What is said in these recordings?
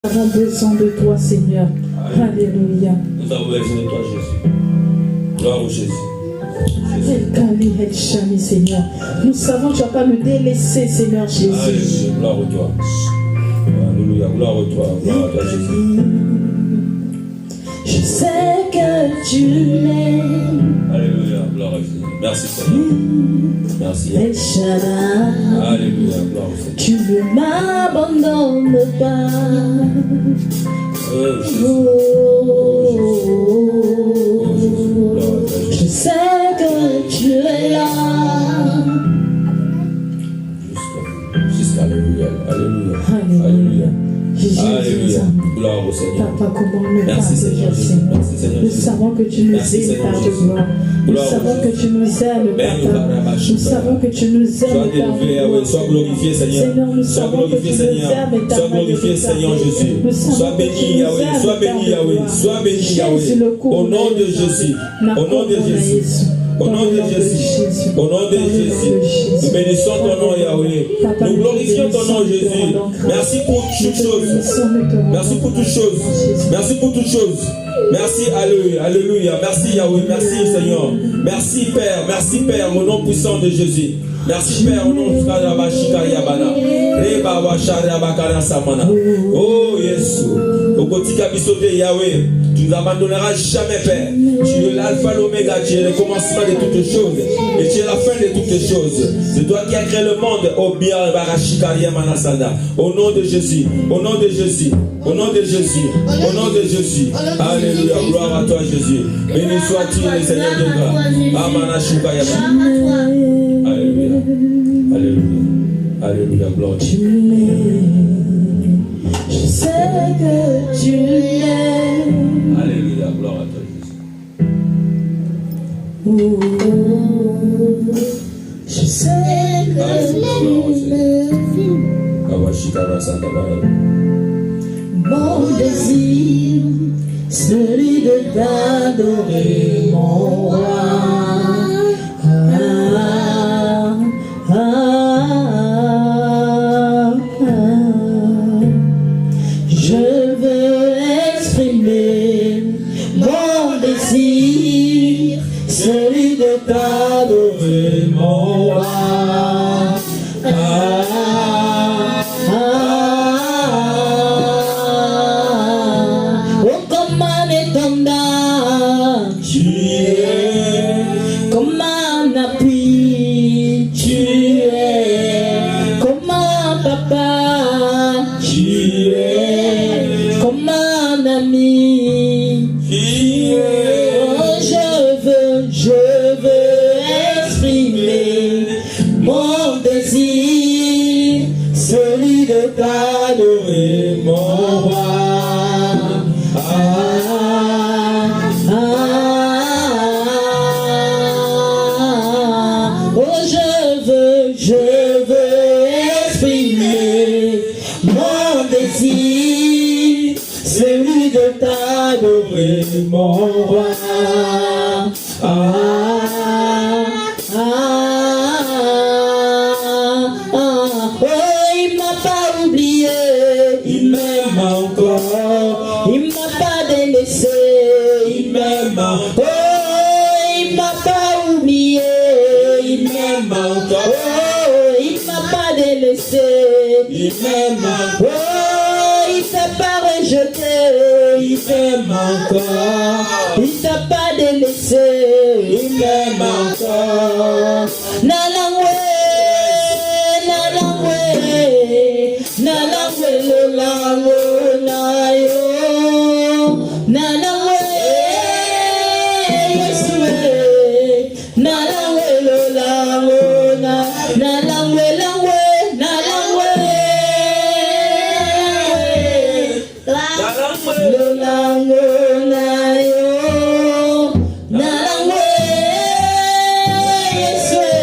Nous avons besoin de toi, Seigneur. Alléluia. Nous avons besoin de toi, Jésus. Gloire au Jésus. Seigneur. Nous savons que tu ne vas pas nous délaisser, Seigneur Jésus. Alléluia. Gloire à toi. Alléluia. Gloire à toi. Gloire à toi, Jésus. Je sais que tu m'aimes. Alléluia. Gloire à Jésus. Merci, Seigneur. Merci. Alléluia. Gloire au Seigneur. Tu ne m'abandonnes pas. Je sais que tu es là. Jusqu'à Alléluia. Alléluia. Alléluia. Alléluia. Gloire au Seigneur. Papa, comment ne pas Merci, te Seigneur. dire, Seigneur. Merci, Seigneur. Nous savons que tu nous aimes par de gloire. Nous savons que tu nous aimes, Papa. Nous savons que tu nous Sois aimes par élevé, de gloire. sois glorifié, Seigneur. Nous Sois savons que glorifié, tu nous Seigneur. aimes, Sois glorifié, Seigneur Jésus. Sois béni, Yahweh. Sois béni, Yahweh. Sois béni, Yahweh. Au nom de Jésus. Au nom de Jésus. Au nom de Jésus. Au nom de Jésus. Nous bénissons ton nom, Yahweh. Nous glorifions ton nom, Jésus. Merci pour toutes choses. Merci pour toutes choses. Merci pour toutes choses. Merci, alléluia, alléluia. Merci, Yahweh. Merci, Seigneur. Merci, Père. Merci, Père, au nom puissant de Jésus. Merci, Père, au nom de Yabana. Oh, Yesu. Au quotidien, Yahweh. Tu ne nous abandonneras jamais, Père. Tu es l'alpha, l'oméga, tu es le commencement de toutes choses. Et tu es la fin de toutes choses. C'est toi qui as créé le monde. Oh bien, au nom de Jésus. Au nom de Jésus. Au nom de Jésus. Au nom de Jésus. Alléluia. Gloire à toi, Jésus. Béni sois-tu, le Seigneur de gloire. Alléluia. Alléluia. Alléluia. Gloire à Dieu. Je sais que tu l'aimes. Alléluia. Gloire à toi, Jésus. Je sais que mon désir, celui de t'adorer, mon roi. Je veux exprimer mon désir, celui de t'adorer, mon roi. Oh, comment étendard tu es, comme un appui tu es, comme un papa tu es, comme un ami tu es. Oh, je veux exprimer mon désir, celui de t'adorer, mon roi. Oh, je veux exprimer mon désir, celui de t'adorer, mon roi. Oh, il m'a pas oublié, il m'aime encore, il m'a pas délaissé, il m'aime encore. Oh, il m'a pas oublié, il m'aime encore. Oh, il m'a pas délaissé, il m'aime encore. Oh, il t'a pas rejeté, il m'aime encore. Il t'a pas délaissé, il m'aime encore. Nalangwe, nalangwe, nalangwe lo lango na yo, nalangwe, Yesue, nalangwe lo lango na, nalangwe langwe, nalangwe, lo lango na yo, nalangwe, Yesue,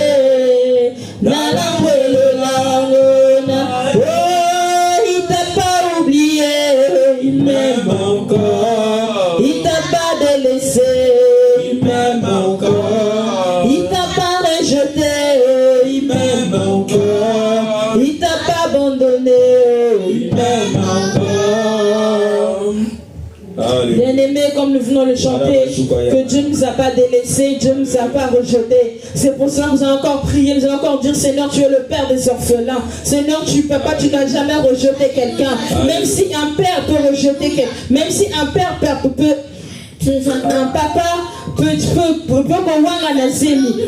nalangwe lo lango na. Oh, il t'a pas oublié, il m'aime encore. Il t'a pas délaissé, il m'aime encore. Il t'a pas rejeté, il m'aime encore. Il t'a pas abandonné, il m'aime encore. bien-aimé, comme nous venons le chanter, que Dieu ne nous a pas délaissés, Dieu ne nous a pas rejetés. C'est pour ça que vous allez encore prier, vous allez encore dire, Seigneur, tu es le Père des orphelins. Seigneur, papa, tu n'as jamais rejeté quelqu'un. Même si un père peut rejeter quelqu'un, même si un papa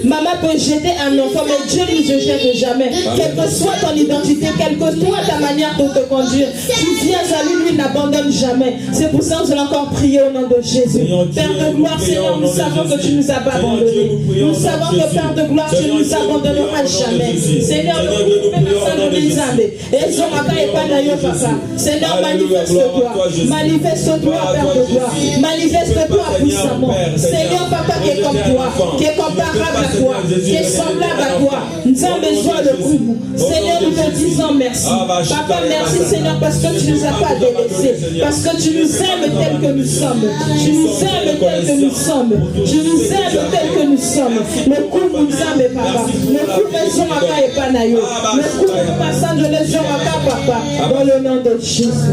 maman peut jeter un enfant, mais Dieu ne nous jette jamais. Quelle que soit ton identité, quelle que soit ta manière de te conduire, tu viens à lui, lui n'abandonne jamais. C'est pour ça que nous allons encore prier au nom de Jésus. Père de gloire, Seigneur, nous savons que tu nous as pas abandonnés. Nous savons que Père de gloire, tu ne nous abandonneras jamais. Seigneur, nous pouvons les âmes. Et son papa et pas d'ailleurs, papa. Seigneur, manifeste-toi. Manifeste-toi, Père de gloire. Manifeste-toi puissamment. Seigneur, papa qui est comme toi, qui est comparable à toi, qui est semblable à toi. Nous avons besoin de vous. Seigneur, nous te disons merci. Papa, merci Seigneur parce que tu ne nous as pas délaissés. Parce que tu nous aimes tels que nous sommes. Tu nous aimes tels que nous sommes. Tu nous aimes tels que nous sommes. Le coup nous aime, papa. Le coup maison à et panayo. Le coup passant de légion à papa. Dans le nom de Jésus.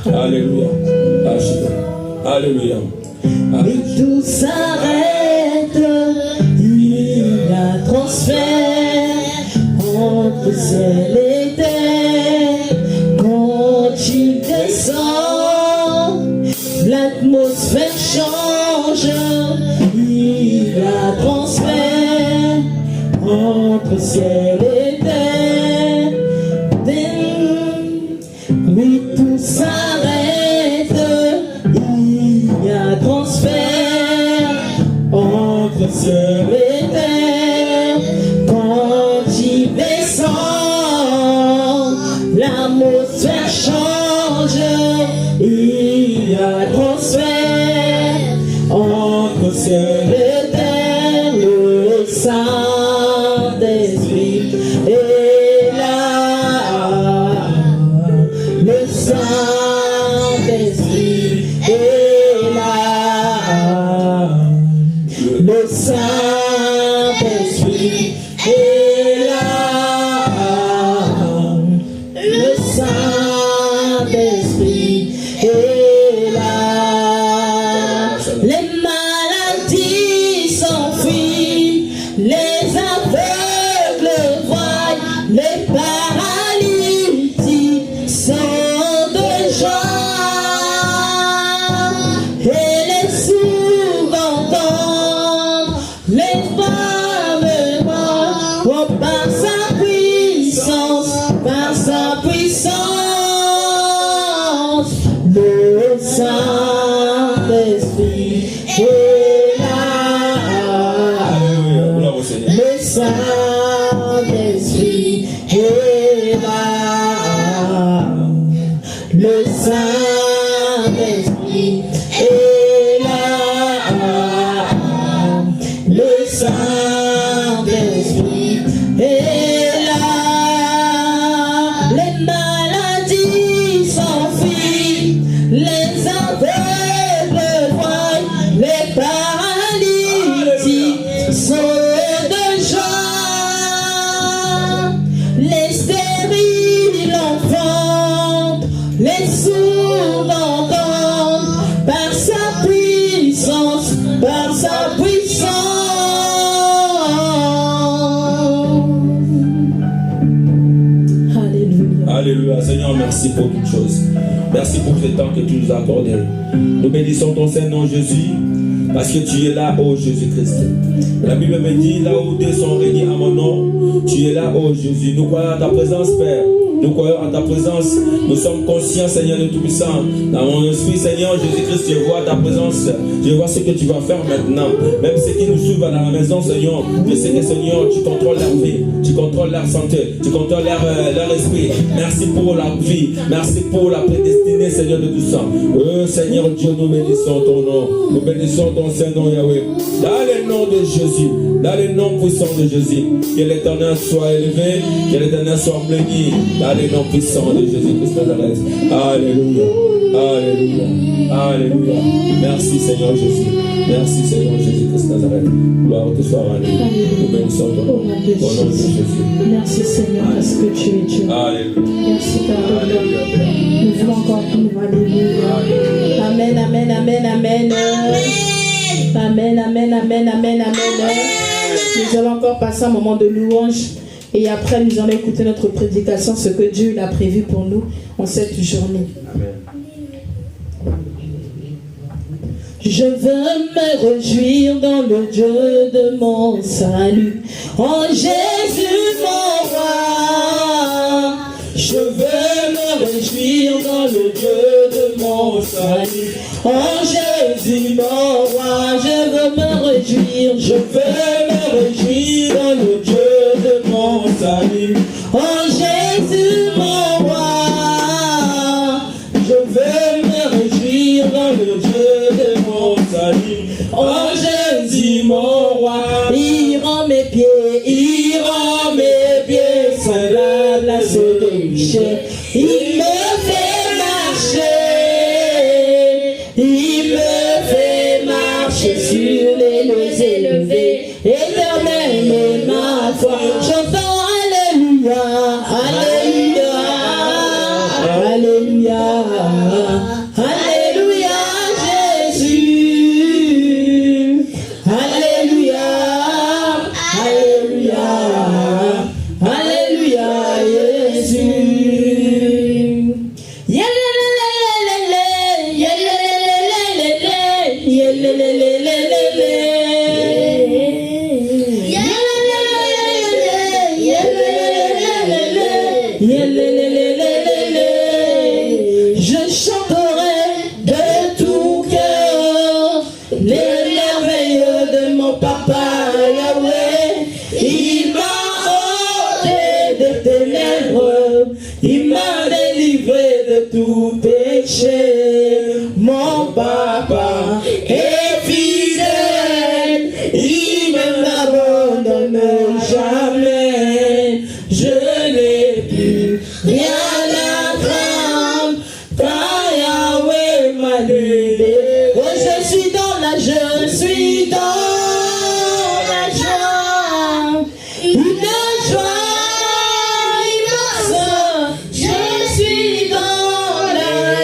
Alléluia. Alléluia. Mais tout s'arrête, il y a transfert entre ciel et terre. Quand tu descends, l'atmosphère change, il y a transfert entre ciel et terre. Mais tout s'arrête, il y a transfert entre ciel et terre. Quand tu descends, l'atmosphère change, il y a transfert entre ciel et terre. Le Saint-Esprit est là. Le Saint-Esprit est là. Le Saint-Esprit est là. Le Saint-Esprit est là. Les maladies s'enfuient, les aveugles voient, les paralytiques sont de joie, et les sourds entendent, les femmes voient, oh, par sa puissance, le Saint-Esprit est là. Le Saint-Esprit est là. Le Saint-Esprit est là. Le Saint-Esprit est là. Les maladies s'enfuient, les aveugles voient, les paralytiques sont de joie, les stériles enfantent, les sourds entendent, par sa puissance, par sa puissance. Alléluia. Alléluia. Seigneur, merci pour toutes choses. Merci pour ce temps que tu nous as accordé. Nous bénissons ton Saint-Nom, Jésus, parce que tu es là, ô Jésus-Christ. La Bible me dit, là où deux sont réunis à mon nom, tu es là, ô Jésus. Nous croyons à ta présence, Père. Nous croyons à ta présence. Nous sommes conscients, Seigneur, de Tout-Puissant. Dans mon esprit, Seigneur, Jésus-Christ, je vois ta présence. Je vois ce que tu vas faire maintenant. Même ceux qui nous suivent dans la maison, Seigneur, je sais que, Seigneur, tu contrôles leur vie. Tu contrôles leur santé. Tu contrôles leur esprit. Merci pour la vie. Merci pour la prédestinée, Seigneur, de tout ça. Seigneur Dieu, nous bénissons ton nom. Nous bénissons ton Saint-Nom, Yahweh. Dans le nom de Jésus. Dans le nom puissant de Jésus. Que l'Éternel soit élevé. Que l'Éternel soit béni. Dans le nom puissant de Jésus-Christ de Nazareth. Alléluia. Alléluia. Alléluia. Merci Seigneur Jésus. Merci Seigneur Jésus-Christ de Nazareth. Gloire te soit rendue. Nous bénissons ton nom. Au nom de Jésus. Merci Seigneur parce que tu es Dieu. Alléluia. Merci Père. Nous voulons encore nous alléluia. Amen. Amen, amen, amen, amen, amen. Nous allons encore passer un moment de louange. Et après, nous allons écouter notre prédication, ce que Dieu a prévu pour nous en cette journée. Amen. Je veux me réjouir dans le Dieu de mon salut, en Jésus mon roi. Je veux me réjouir dans le Dieu de mon salut, en Jésus mon roi. Je veux me réjouir, je veux me réjouir dans le Dieu de mon salut, en Jésus mon roi. Je veux me réjouir dans le Dieu de mon salut, en Jésus mon roi. Il rend mes pieds semblables à ceux de Michel. Il me fait marcher sur les lieux élevés. Éternel est ma foi. J'entends Alléluia, Alléluia, Alléluia, Alléluia, Jésus. Alléluia, Alléluia, Alléluia, Jésus. Je chanterai de tout cœur les merveilles de mon papa Yahweh. Il m'a ôté des ténèbres, il m'a délivré de tout péché. Mon papa est fidèle, il ne m'abandonne jamais. Je n'ai plus rien à craindre, car Yahweh m'a libéré. Oh, je suis dans la joie, une joie immense. Je suis dans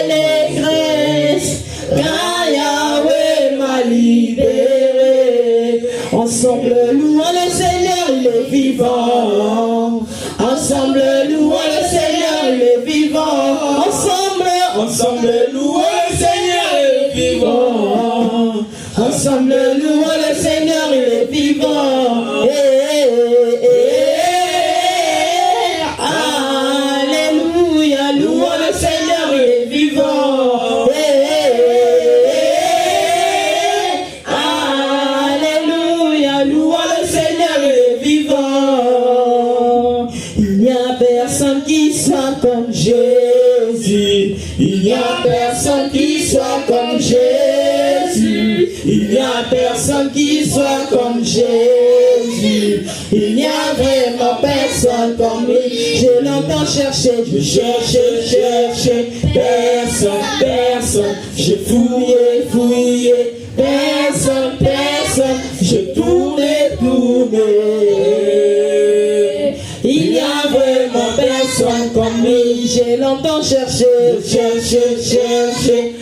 l'allégresse, car Yahweh m'a libéré. Ensemble, louons le Seigneur, il est vivant. Ensemble, louons le Seigneur, il est vivant. Ensemble, louons le Seigneur, il est vivant. Ensemble, louons le Seigneur, il est vivant. Alléluia, louons le Seigneur, il est vivant. Alléluia, louons le Seigneur, il est vivant. Il n'y a personne qui soit comme Jésus. Il n'y a personne qui soit comme Jésus. Il n'y a personne qui soit comme Jésus. Il n'y a vraiment personne comme lui. Je l'entends chercher, je cherche, personne. J'ai fouillé, personne. Je tourne. Il n'y a vraiment personne comme lui. Je l'entends chercher,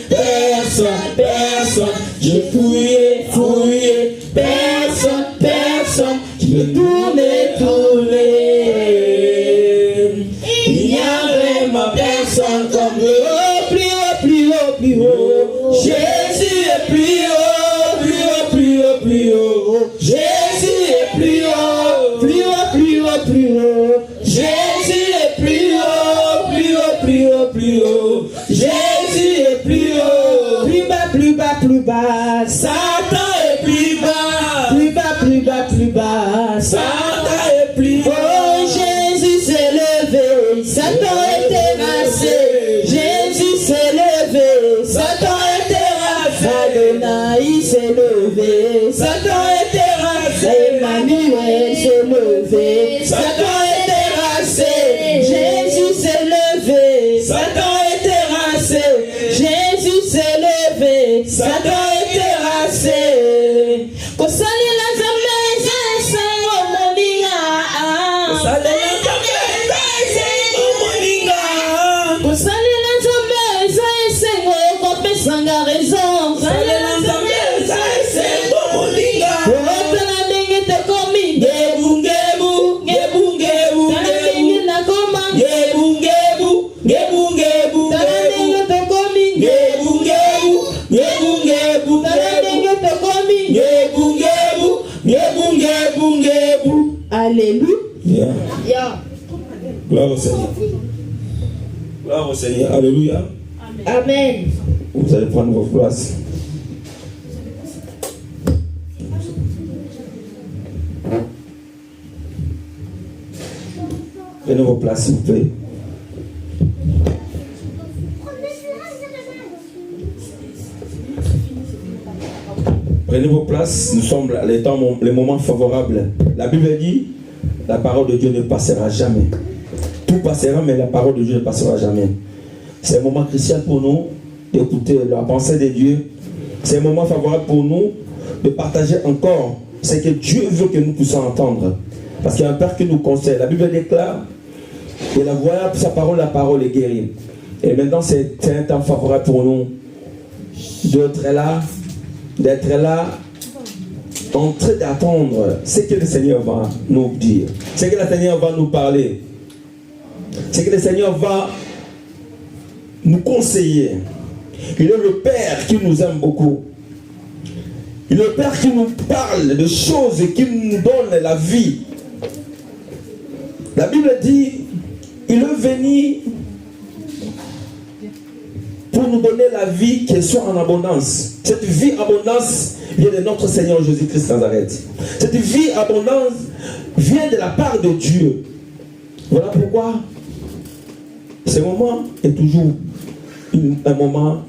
personne. J'ai fouillé, personne. Je tourne. Il n'y a vraiment personne comme lui. Oh, plus haut. Jésus est plus haut. Jésus est plus haut. Jésus est plus haut. Jésus est plus haut. Plus bas. Satan est plus bas. Satan est plus haut. Oh, Jésus s'est levé. Satan est terrassé. Jésus s'est levé. Satan est terrassé. Adonai s'est levé. Satan est terrassé. Emmanuel s'est levé. Satan est terrassé. Jésus s'est levé. Satan est terrassé. Jésus s'est levé. Satan est terrassé. Kosali la zameza esengo moninga. Kosali la zameza esengo moninga. Kosali la zameza esengo kopesanga raison. Kosali la Gloire au Seigneur. Gloire au Seigneur. Alléluia. Amen. Vous allez prendre vos places. Prenez vos places, s'il vous plaît. Prenez vos places. Nous sommes les moments favorables. La Bible dit, la parole de Dieu ne passera jamais. Tout passera, mais la parole de Dieu ne passera jamais. C'est un moment crucial pour nous d'écouter la pensée de Dieu. C'est un moment favorable pour nous de partager encore ce que Dieu veut que nous puissions entendre. Parce qu'il y a un Père qui nous conseille. La Bible déclare que la voix, sa parole, la parole est guérie. Et maintenant, c'est un temps favorable pour nous d'être là, en train d'attendre ce que le Seigneur va nous dire, ce que le Seigneur va nous parler, ce que le Seigneur va nous conseiller. Il est le Père qui nous aime beaucoup. Il est le Père qui nous parle de choses et qui nous donne la vie. La Bible dit, il est venu pour nous donner la vie qui soit en abondance. Cette vie abondance vient de notre Seigneur Jésus-Christ Nazareth. Cette vie abondance vient de la part de Dieu. Voilà pourquoi ce moment est toujours un moment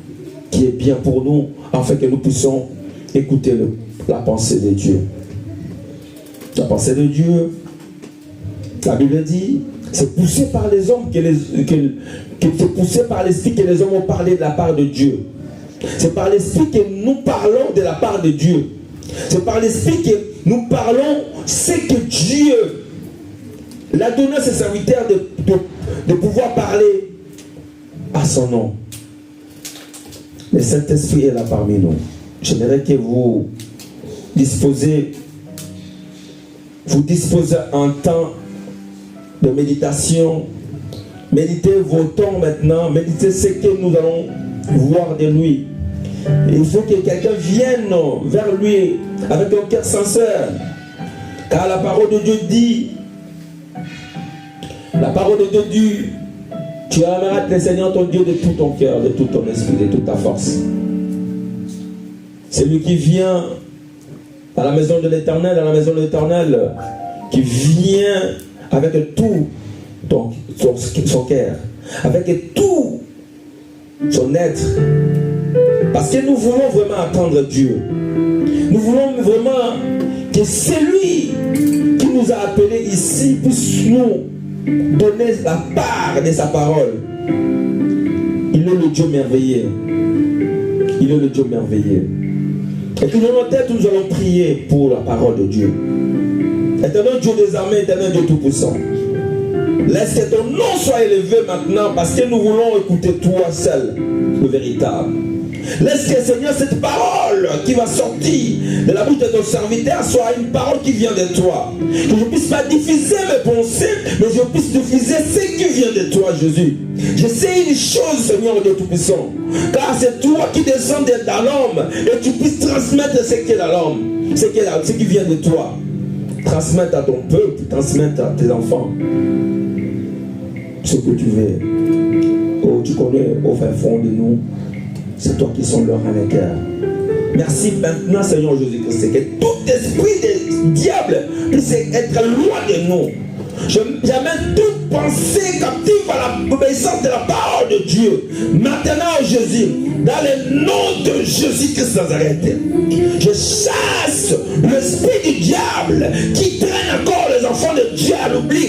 qui est bien pour nous, afin que nous puissions écouter la pensée de Dieu. La pensée de Dieu, la Bible dit, c'est poussé par les hommes c'est poussé par l'esprit que les hommes ont parlé de la part de Dieu. C'est par l'esprit que nous parlons de la part de Dieu. C'est par l'esprit que nous parlons ce que Dieu l'a donné à ses serviteurs de pouvoir parler à son nom. Le Saint-Esprit est là parmi nous. J'aimerais que vous disposez un temps de méditation. Méditez vos temps maintenant. Méditez ce que nous allons voir de lui. Il faut que quelqu'un vienne vers lui avec un cœur sincère. Car la parole de Dieu dit, la parole de Dieu dit, tu aimeras le Seigneur ton Dieu de tout ton cœur, de tout ton esprit, de toute ta force. C'est lui qui vient à la maison de l'Éternel, qui vient avec tout son cœur, avec tout son être. Parce que nous voulons vraiment attendre Dieu. Nous voulons vraiment que celui qui nous a appelés ici puisse nous donner la part de sa parole. Il est le Dieu merveilleux. Il est le Dieu merveilleux. Et que dans nos têtes, nous allons prier pour la parole de Dieu. Éternel Dieu des armées, éternel Dieu tout-puissant. Laisse que ton nom soit élevé maintenant, parce que nous voulons écouter toi seul, le véritable. Laisse que, Seigneur, cette parole qui va sortir de la bouche de ton serviteur soit une parole qui vient de toi. Que je ne puisse pas diffuser mes pensées, mais je puisse diffuser ce qui vient de toi, Jésus. Je sais une chose, Seigneur Dieu Tout-Puissant, car c'est toi qui descends dans l'homme et tu puisses transmettre ce qu'est l'homme, ce qui vient de toi. Transmettre à ton peuple, transmettre à tes enfants ce que tu veux. Oh, tu connais au fin fond de nous. C'est toi qui sont leur à cœur. Merci maintenant, Seigneur Jésus-Christ, que tout esprit de diable puisse être loin de nous. J'amène toute pensée captive à l'obéissance de la parole de Dieu. Maintenant, Jésus, dans le nom de Jésus-Christ Nazareth, je chasse l'esprit du diable qui traîne encore les enfants de Dieu à l'oubli,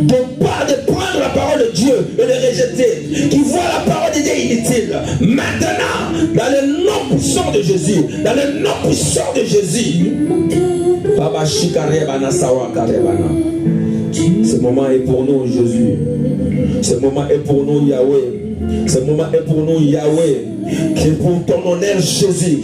de prendre la parole de Dieu et de rejeter, qui voit la parole de Dieu inutile. Maintenant, dans le nom puissant de Jésus, dans le nom puissant de Jésus, Baba Shikarebana Sawa Karebana. Ce moment est pour nous, Jésus. Ce moment est pour nous, Yahweh. Ce moment est pour nous, Yahweh. C'est pour ton honneur, Jésus.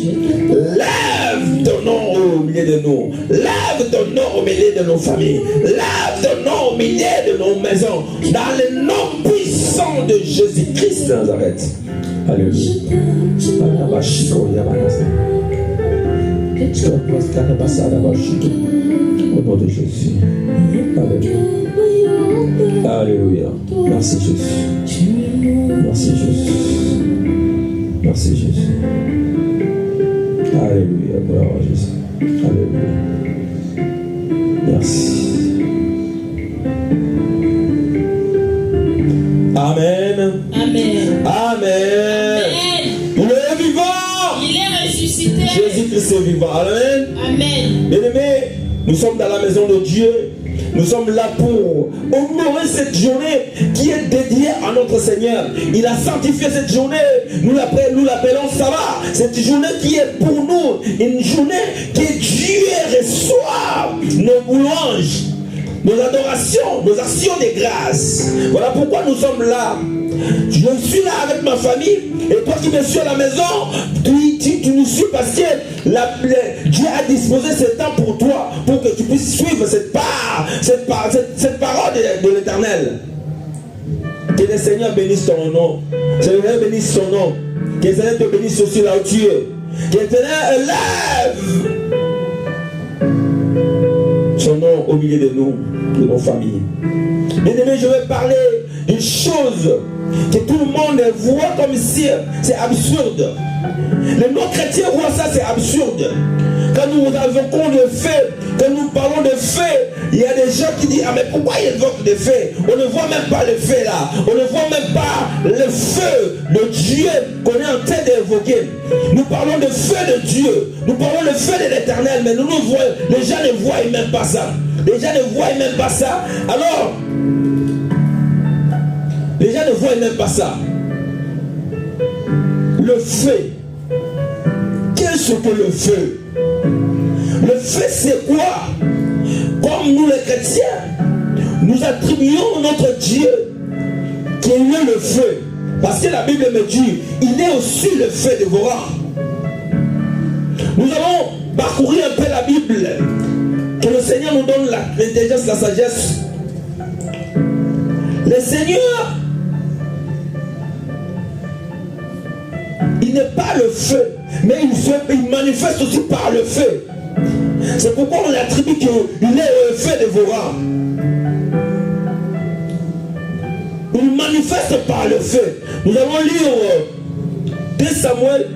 Lève ton nom au milieu de nous. Lève ton nom au milieu de nos familles. Lève ton nom au milieu de nos maisons. Dans le nom puissant de Jésus-Christ Nazareth. Alléluia. Au nom de Jésus. Alléluia. Alléluia. Merci Jésus. Merci Jésus. Merci Jésus. Alléluia. Gloire à Jésus. Alléluia. Merci. Amen. Amen. Amen. Il est vivant. Il est ressuscité. Jésus-Christ est vivant. Amen. Amen. Bien-aimés, nous sommes dans la maison de Dieu. Nous sommes là pour honorer cette journée qui est dédiée à notre Seigneur. Il a sanctifié cette journée. Nous l'appelons Sabbat. Cette journée qui est pour nous une journée que Dieu reçoit nos louanges, nos adorations, nos actions de grâce. Voilà pourquoi nous sommes là. Je suis là avec ma famille. Et toi qui me suis à la maison, tu nous suis parce que Dieu a disposé ce temps pour toi, pour que tu puisses suivre cette parole de l'Éternel. Que le Seigneur bénisse ton nom. Que le Seigneur bénisse son nom. Que le Seigneur te bénisse aussi là où tu es. Que le Seigneur élève son nom au milieu de nous, de nos familles. Bien-aimés, je vais parler d'une chose que tout le monde voit comme si c'est absurde. Les non-chrétiens voient ça, c'est absurde. Quand nous invoquons des faits, quand nous parlons de faits, il y a des gens qui disent: ah mais pourquoi ils invoquent des faits? On ne voit même pas les faits là. On ne voit même pas le feu de Dieu qu'on est en train d'évoquer. Nous parlons de feu de Dieu. Nous parlons de feu de l'Éternel, mais les gens ne voient même pas ça. Les gens ne voient même pas ça. Alors, les gens ne voient même pas ça. Le feu. Qu'est-ce que le feu? Le feu, c'est quoi? Comme nous les chrétiens, nous attribuons notre Dieu qui est le feu. Parce que la Bible me dit, il est aussi le feu dévorant. Nous allons parcourir un peu la Bible. Que le Seigneur nous donne l'intelligence, la sagesse. Le Seigneur, il n'est pas le feu, mais il manifeste aussi par le feu. C'est pourquoi on attribue qu'il est le feu dévorant. Il manifeste par le feu. Nous allons lire 2 Samuel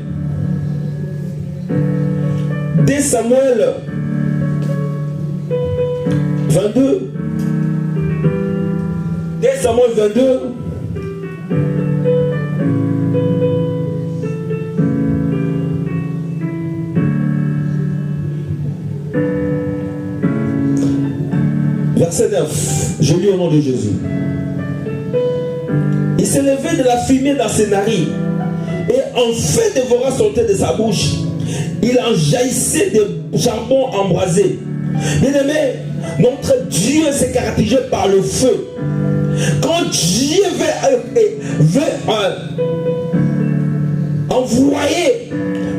22. 2 Samuel 22. Verset 9. Je lis au nom de Jésus. Il s'est levé de la fumée dans ses narines, et un feu dévorant sortait de sa bouche. Il en jaillissait de charbon embrasé. Bien-aimé, notre Dieu s'est caractérisé par le feu. Quand Dieu veut envoyer,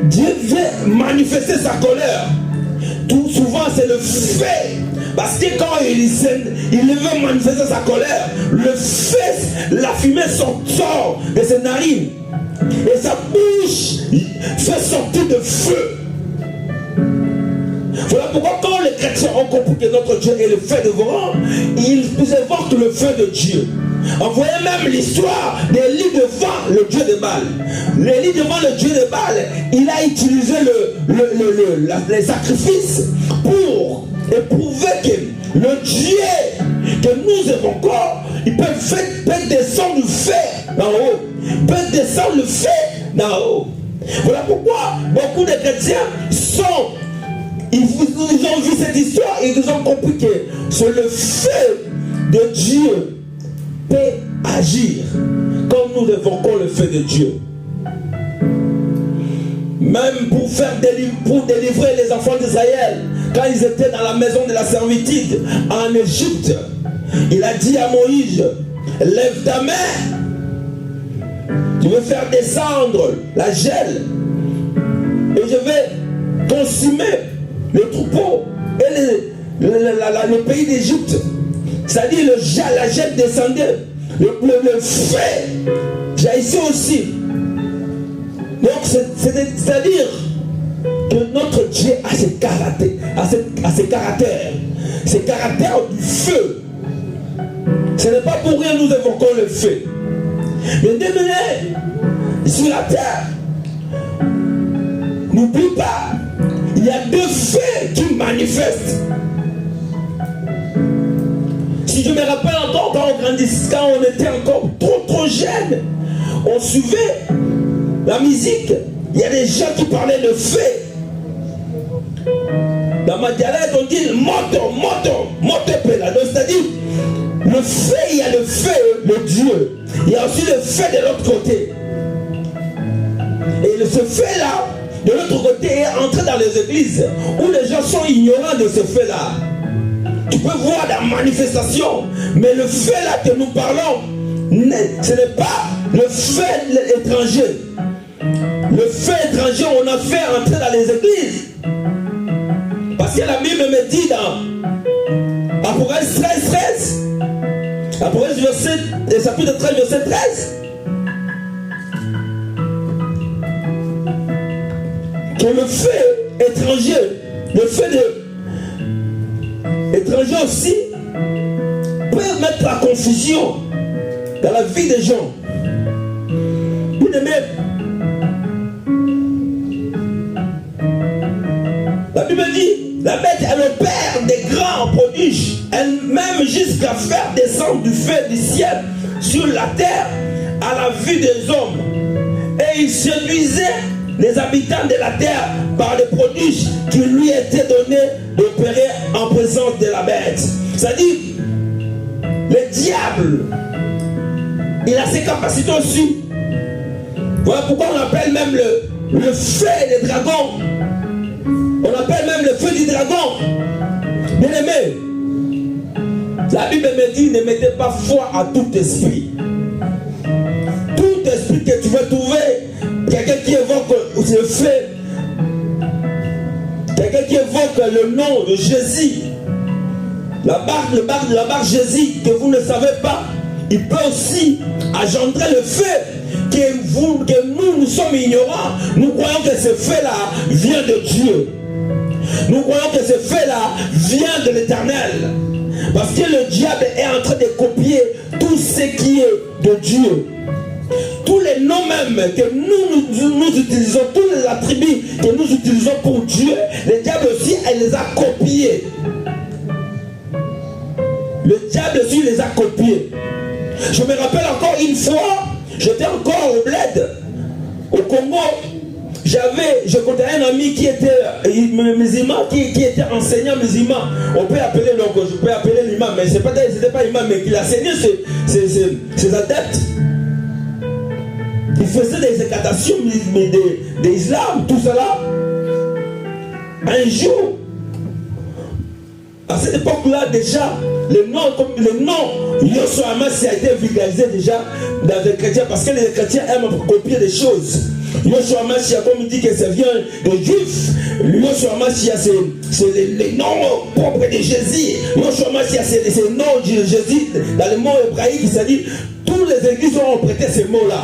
Dieu veut manifester sa colère. Tout souvent c'est le feu. Parce que quand il veut manifester sa colère, le feu, la fumée sort de ses narines. Et sa bouche fait sortir de feu. Voilà pourquoi quand les chrétiens ont compris que notre Dieu est le feu dévorant, ils évoquent le feu de Dieu. On voyait même l'histoire d'Élie devant le Dieu de Baal. Élie devant le Dieu de Baal, il a utilisé les sacrifices pour éprouver que le Dieu que nous évoquons, il peut descendre le feu d'en haut. Il peut descendre le feu d'en haut. Voilà pourquoi beaucoup de chrétiens ils ont vu cette histoire et ils ont compris que c'est le feu de Dieu peut agir comme nous évoquons le feu de Dieu. Même pour délivrer les enfants d'Israël quand ils étaient dans la maison de la servitude en Égypte, il a dit à Moïse: lève ta main, je vais faire descendre la gel et je vais consumer le troupeau et le pays d'Égypte. C'est-à-dire la gel descendait, le feu jaillissait aussi. Donc c'est-à-dire que notre Dieu a ses caractères, du feu. Ce n'est pas pour rien nous évoquons le fait. Mais démenez sur la terre. N'oublie pas, il y a deux faits qui manifestent. Si je me rappelle encore quand on grandissait, quand on était encore trop jeune, on suivait la musique. Il y a des gens qui parlaient de fait. Dans ma dialecte, on dit moto pelado, c'est-à-dire le fait, il y a le fait, le Dieu. Il y a aussi le fait de l'autre côté. Et ce fait-là, de l'autre côté, est entré dans les églises où les gens sont ignorants de ce fait-là. Tu peux voir la manifestation, mais le fait-là que nous parlons, ce n'est pas le fait étranger. Le fait étranger, on a fait entrer dans les églises. Parce que la Bible me dit dans Apocalypse 13, Apocalypse chapitre 13, verset 13. Que le fait étranger, le fait étranger aussi, peut mettre la confusion dans la vie des gens. Bien aimé, la Bible dit, la bête elle opère des grands prodiges, elle-même jusqu'à faire descendre du feu du ciel sur la terre à la vue des hommes. Et il séduisait les habitants de la terre par les prodiges qui lui étaient donnés d'opérer en présence de la bête. C'est-à-dire, le diable, il a ses capacités aussi. Voilà pourquoi on appelle même le feu des dragons. On appelle même le feu du dragon. Bien aimé, la Bible me dit, ne mettez pas foi à tout esprit. Tout esprit que tu veux trouver, quelqu'un qui évoque le fait, quelqu'un qui évoque le nom de Jésus, la barre Jésus que vous ne savez pas, il peut aussi engendrer le fait que nous sommes ignorants. Nous croyons que ce fait-là vient de Dieu. Nous croyons que ce fait-là vient de l'Éternel. Parce que le diable est en train de copier tout ce qui est de Dieu. Tous les noms même que nous utilisons, tous les attributs que nous utilisons pour Dieu, le diable aussi, elle les a copiés. Le diable aussi les a copiés. Je me rappelle encore une fois, j'étais encore au bled, au Congo. Je connaissais un ami qui était musulman, qui était enseignant musulman. On peut appeler, donc je peux appeler l'imam, mais c'était pas imam, mais qu'il enseignait ses adeptes. Il faisait des incitations d'islam, tout cela. Un jour, à cette époque-là, déjà, le nom Yoshua Hamashiach a été vulgarisé déjà dans les chrétiens, parce que les chrétiens aiment copier des choses. Yoshua Hamashiach, comme il dit que ça vient des Juifs, Yoshua Hamashiach, c'est les noms propres de Jésus. Yoshua Hamashiach, c'est les noms de Jésus dans le mot hébraïque, c'est-à-dire toutes les églises ont prêté ces mots-là.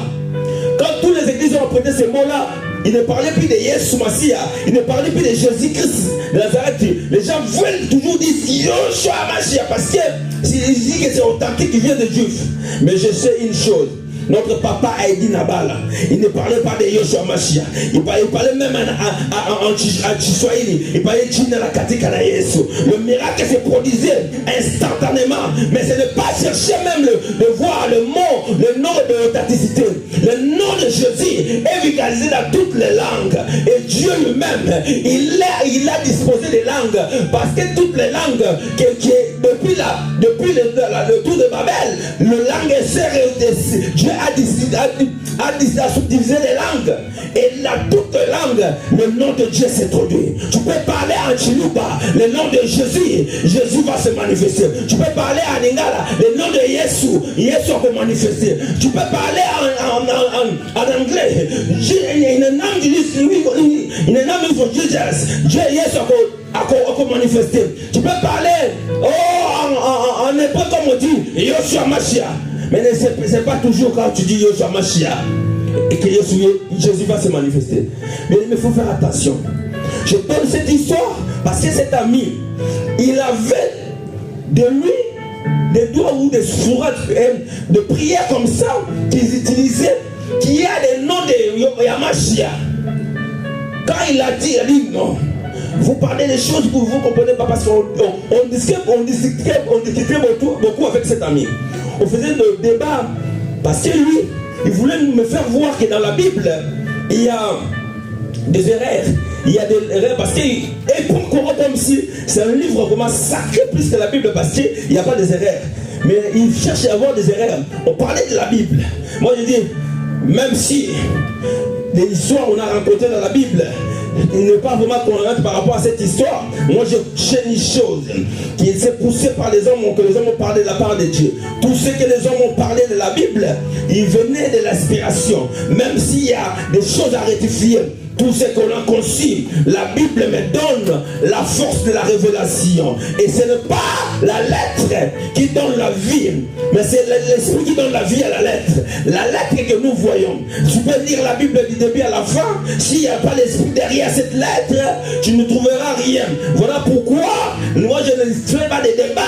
Quand toutes les églises ont prêté ces mots-là, il ne parlait plus de Yeshua Mashiach, il ne parlait plus de Jésus-Christ de Nazareth. Les gens veulent toujours dire Yoshua Hamashiach parce que s'il dit que c'est authentique, il vient de Juifs. Mais je sais une chose. Notre papa a dit Nabala, il ne parlait pas de Yoshua Mashiach. Il parlait même en Chiswahili. Il parlait de la Katika na Yesu. Le miracle se produisait instantanément. Mais ce n'est pas chercher même de voir le mot, le nom de l'authenticité. Le nom de Jésus est vulgarisé dans toutes les langues. Et Dieu lui-même, il a disposé des langues. Parce que toutes les langues, depuis le tour de Babel, le langue est Dieu a subdivisé les langues. Et là, toutes les langues, le nom de Dieu s'est introduit. Tu peux parler en Chiluba, le nom de Jésus, Jésus va se manifester. Tu peux parler en Lingala, le nom de Yesu, Yesu va se manifester. Tu peux parler en anglais, in the name of Jesus, Yesu va se manifester. Tu peux parler en hébreu comme on dit, Yoshua Mashiach. Mais ce n'est pas toujours quand tu dis Yoshua Mashiach et que Jésus va se manifester. Mais il faut faire attention. Je donne cette histoire parce que cet ami, il avait de lui des doigts ou des sourates de prière comme ça qu'ils utilisaient, qui a des noms de Yamashia. Quand il a dit non. Vous parlez des choses que vous ne comprenez pas parce qu'on discutait beaucoup avec cet ami. On faisait des débats parce que lui, il voulait me faire voir que dans la Bible, il y a des erreurs. Il y a des erreurs parce que, et pour comme si c'est un livre vraiment sacré plus que la Bible parce qu'il n'y a pas des erreurs. Mais il cherchait à avoir des erreurs. On parlait de la Bible. Moi je dis, même si des histoires on a rencontrées dans la Bible, il n'est pas vraiment convaincre par rapport à cette histoire. Moi je cherche une chose qui s'est poussée par les hommes, que les hommes ont parlé de la part de Dieu. Tout ce que les hommes ont parlé de la Bible, il venait de l'inspiration. Même s'il y a des choses à rectifier, tout ce qu'on a conçu, la Bible me donne la force de la révélation. Et ce n'est pas la lettre qui donne la vie, mais c'est l'esprit qui donne la vie à la lettre. La lettre que nous voyons. Tu peux lire la Bible du début à la fin. S'il n'y a pas l'esprit derrière cette lettre, tu ne trouveras rien. Voilà pourquoi moi je ne fais pas de débat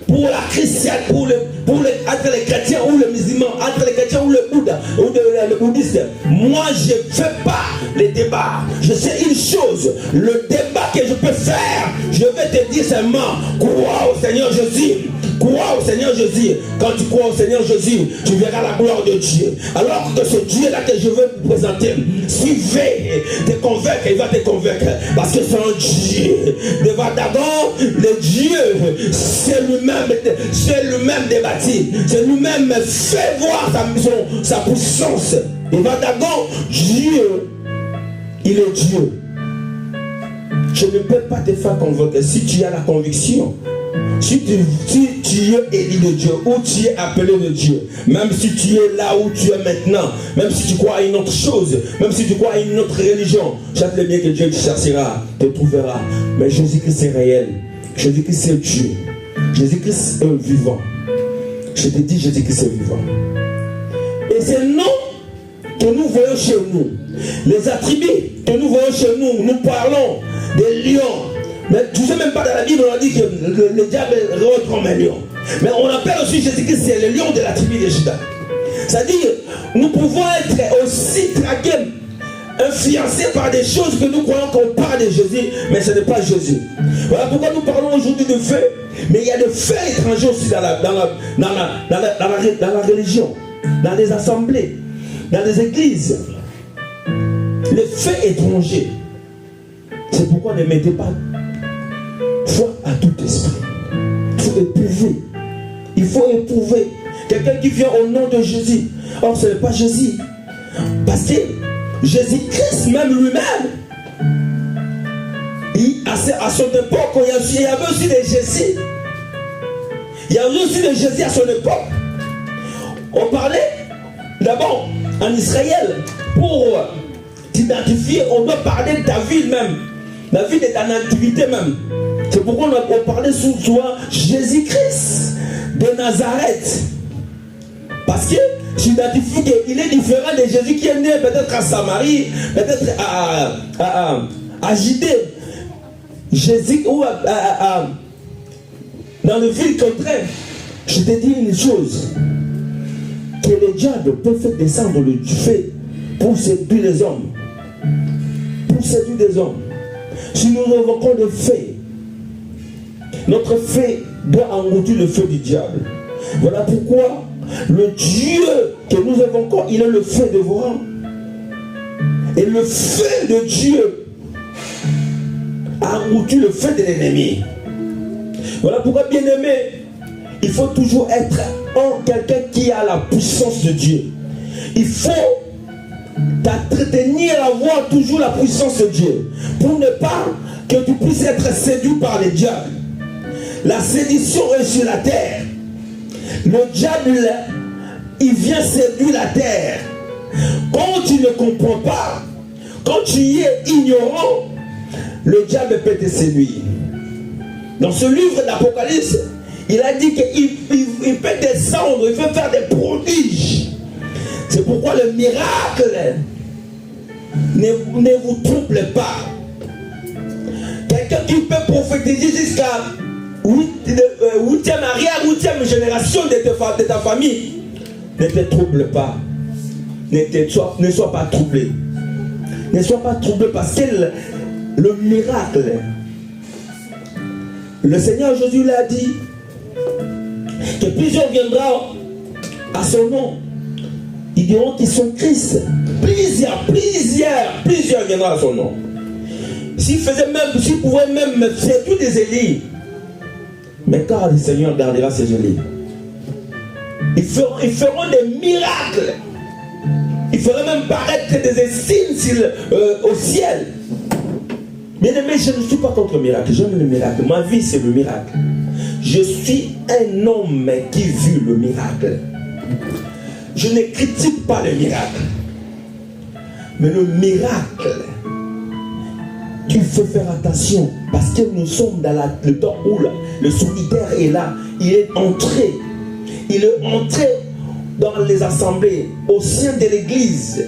pour la chrétienne, entre les chrétiens ou les musulmans, entre les chrétiens ou le Bouddha, ou le bouddhiste. Moi, je ne fais pas les débats. Je sais une chose, le débat que je peux faire, je vais te dire seulement, crois au Seigneur Jésus. Crois au Seigneur Jésus. Quand tu crois au Seigneur Jésus, tu verras la gloire de Dieu. Alors que ce Dieu-là que je veux vous présenter, suivez, te convaincre, il va te convaincre. Parce que c'est un Dieu. D'abord, le Dieu, c'est lui-même débattu. C'est lui-même fait voir sa puissance. Il va d'abord, Dieu, il est Dieu. Je ne peux pas te faire convaincre si tu as la conviction. Si tu es élu de Dieu ou tu es appelé de Dieu, même si tu es là où tu es maintenant, même si tu crois à une autre chose, même si tu crois à une autre religion, j'attends bien que Dieu te cherchera, te trouvera. Mais Jésus-Christ est réel. Jésus-Christ c'est Dieu. Jésus-Christ est vivant. Je te dis, Jésus-Christ est vivant. Et c'est le nom que nous voyons chez nous. Les attributs que nous voyons chez nous, nous parlons des lions. Mais tu ne sais même pas dans la Bible, on a dit que le diable rentre comme un lion. Mais on appelle aussi Jésus-Christ, c'est le lion de la tribu de Juda. C'est-à-dire, nous pouvons être aussi traqués, influencés par des choses que nous croyons qu'on parle de Jésus, mais ce n'est pas Jésus. Voilà pourquoi nous parlons aujourd'hui de faits, mais il y a des faits étrangers aussi dans la religion, dans les assemblées, dans les églises. Les faits étrangers. C'est pourquoi ne mettez pas foi à tout esprit. Il faut éprouver. Il faut éprouver. Quelqu'un qui vient au nom de Jésus. Or, ce n'est pas Jésus. Parce que Jésus-Christ, même lui-même, à son époque, il y avait aussi des Jésus. Il y avait aussi des Jésus à son époque. On parlait d'abord en Israël. Pour t'identifier, on doit parler de ta ville même. La vie de ta nativité même. C'est pourquoi on parlait souvent Jésus-Christ de Nazareth. Parce que j'identifie qu'il est différent de Jésus qui est né peut-être à Samarie, peut-être à Judée. Jésus ou dans le ville contraire. Je te dis une chose. Que le diable peut faire descendre le feu pour séduire les hommes. Pour séduire les hommes. Si nous invoquons le feu, notre feu doit engloutir le feu du diable. Voilà pourquoi le Dieu que nous invoquons, il est le feu dévorant. Et le feu de Dieu a englouti le feu de l'ennemi. Voilà pourquoi, bien aimé, il faut toujours être quelqu'un qui a la puissance de Dieu. Il faut t'entretenir à voir toujours la puissance de Dieu pour ne pas que tu puisses être séduit par le diable. La séduction est sur la terre. Le diable, il vient séduire la terre. Quand tu ne comprends pas, quand tu es ignorant, le diable peut te séduire. Dans ce livre d'Apocalypse, il a dit qu'il peut descendre, il peut faire des prodiges. C'est pourquoi le miracle ne vous trouble pas. Quelqu'un qui peut prophétiser jusqu'à huitième, arrière-huitième génération de ta famille, ne te trouble pas. Ne sois pas troublé. Ne sois pas troublé parce que le miracle, le Seigneur Jésus l'a dit, que plusieurs viendront à son nom. Ils diront qu'ils sont Christ. Plusieurs viendront à son nom. S'ils pouvaient même faire tous des Élis, mais car le Seigneur gardera ses Élis. Ils feront des miracles. Ils feront même paraître des signes au ciel. Bien aimé, je ne suis pas contre le miracle. J'aime le miracle. Ma vie, c'est le miracle. Je suis un homme qui vit le miracle. Je ne critique pas le miracle. Mais le miracle, il faut faire attention. Parce que nous sommes dans le temps où le solitaire est là. Il est entré dans les assemblées, au sein de l'église.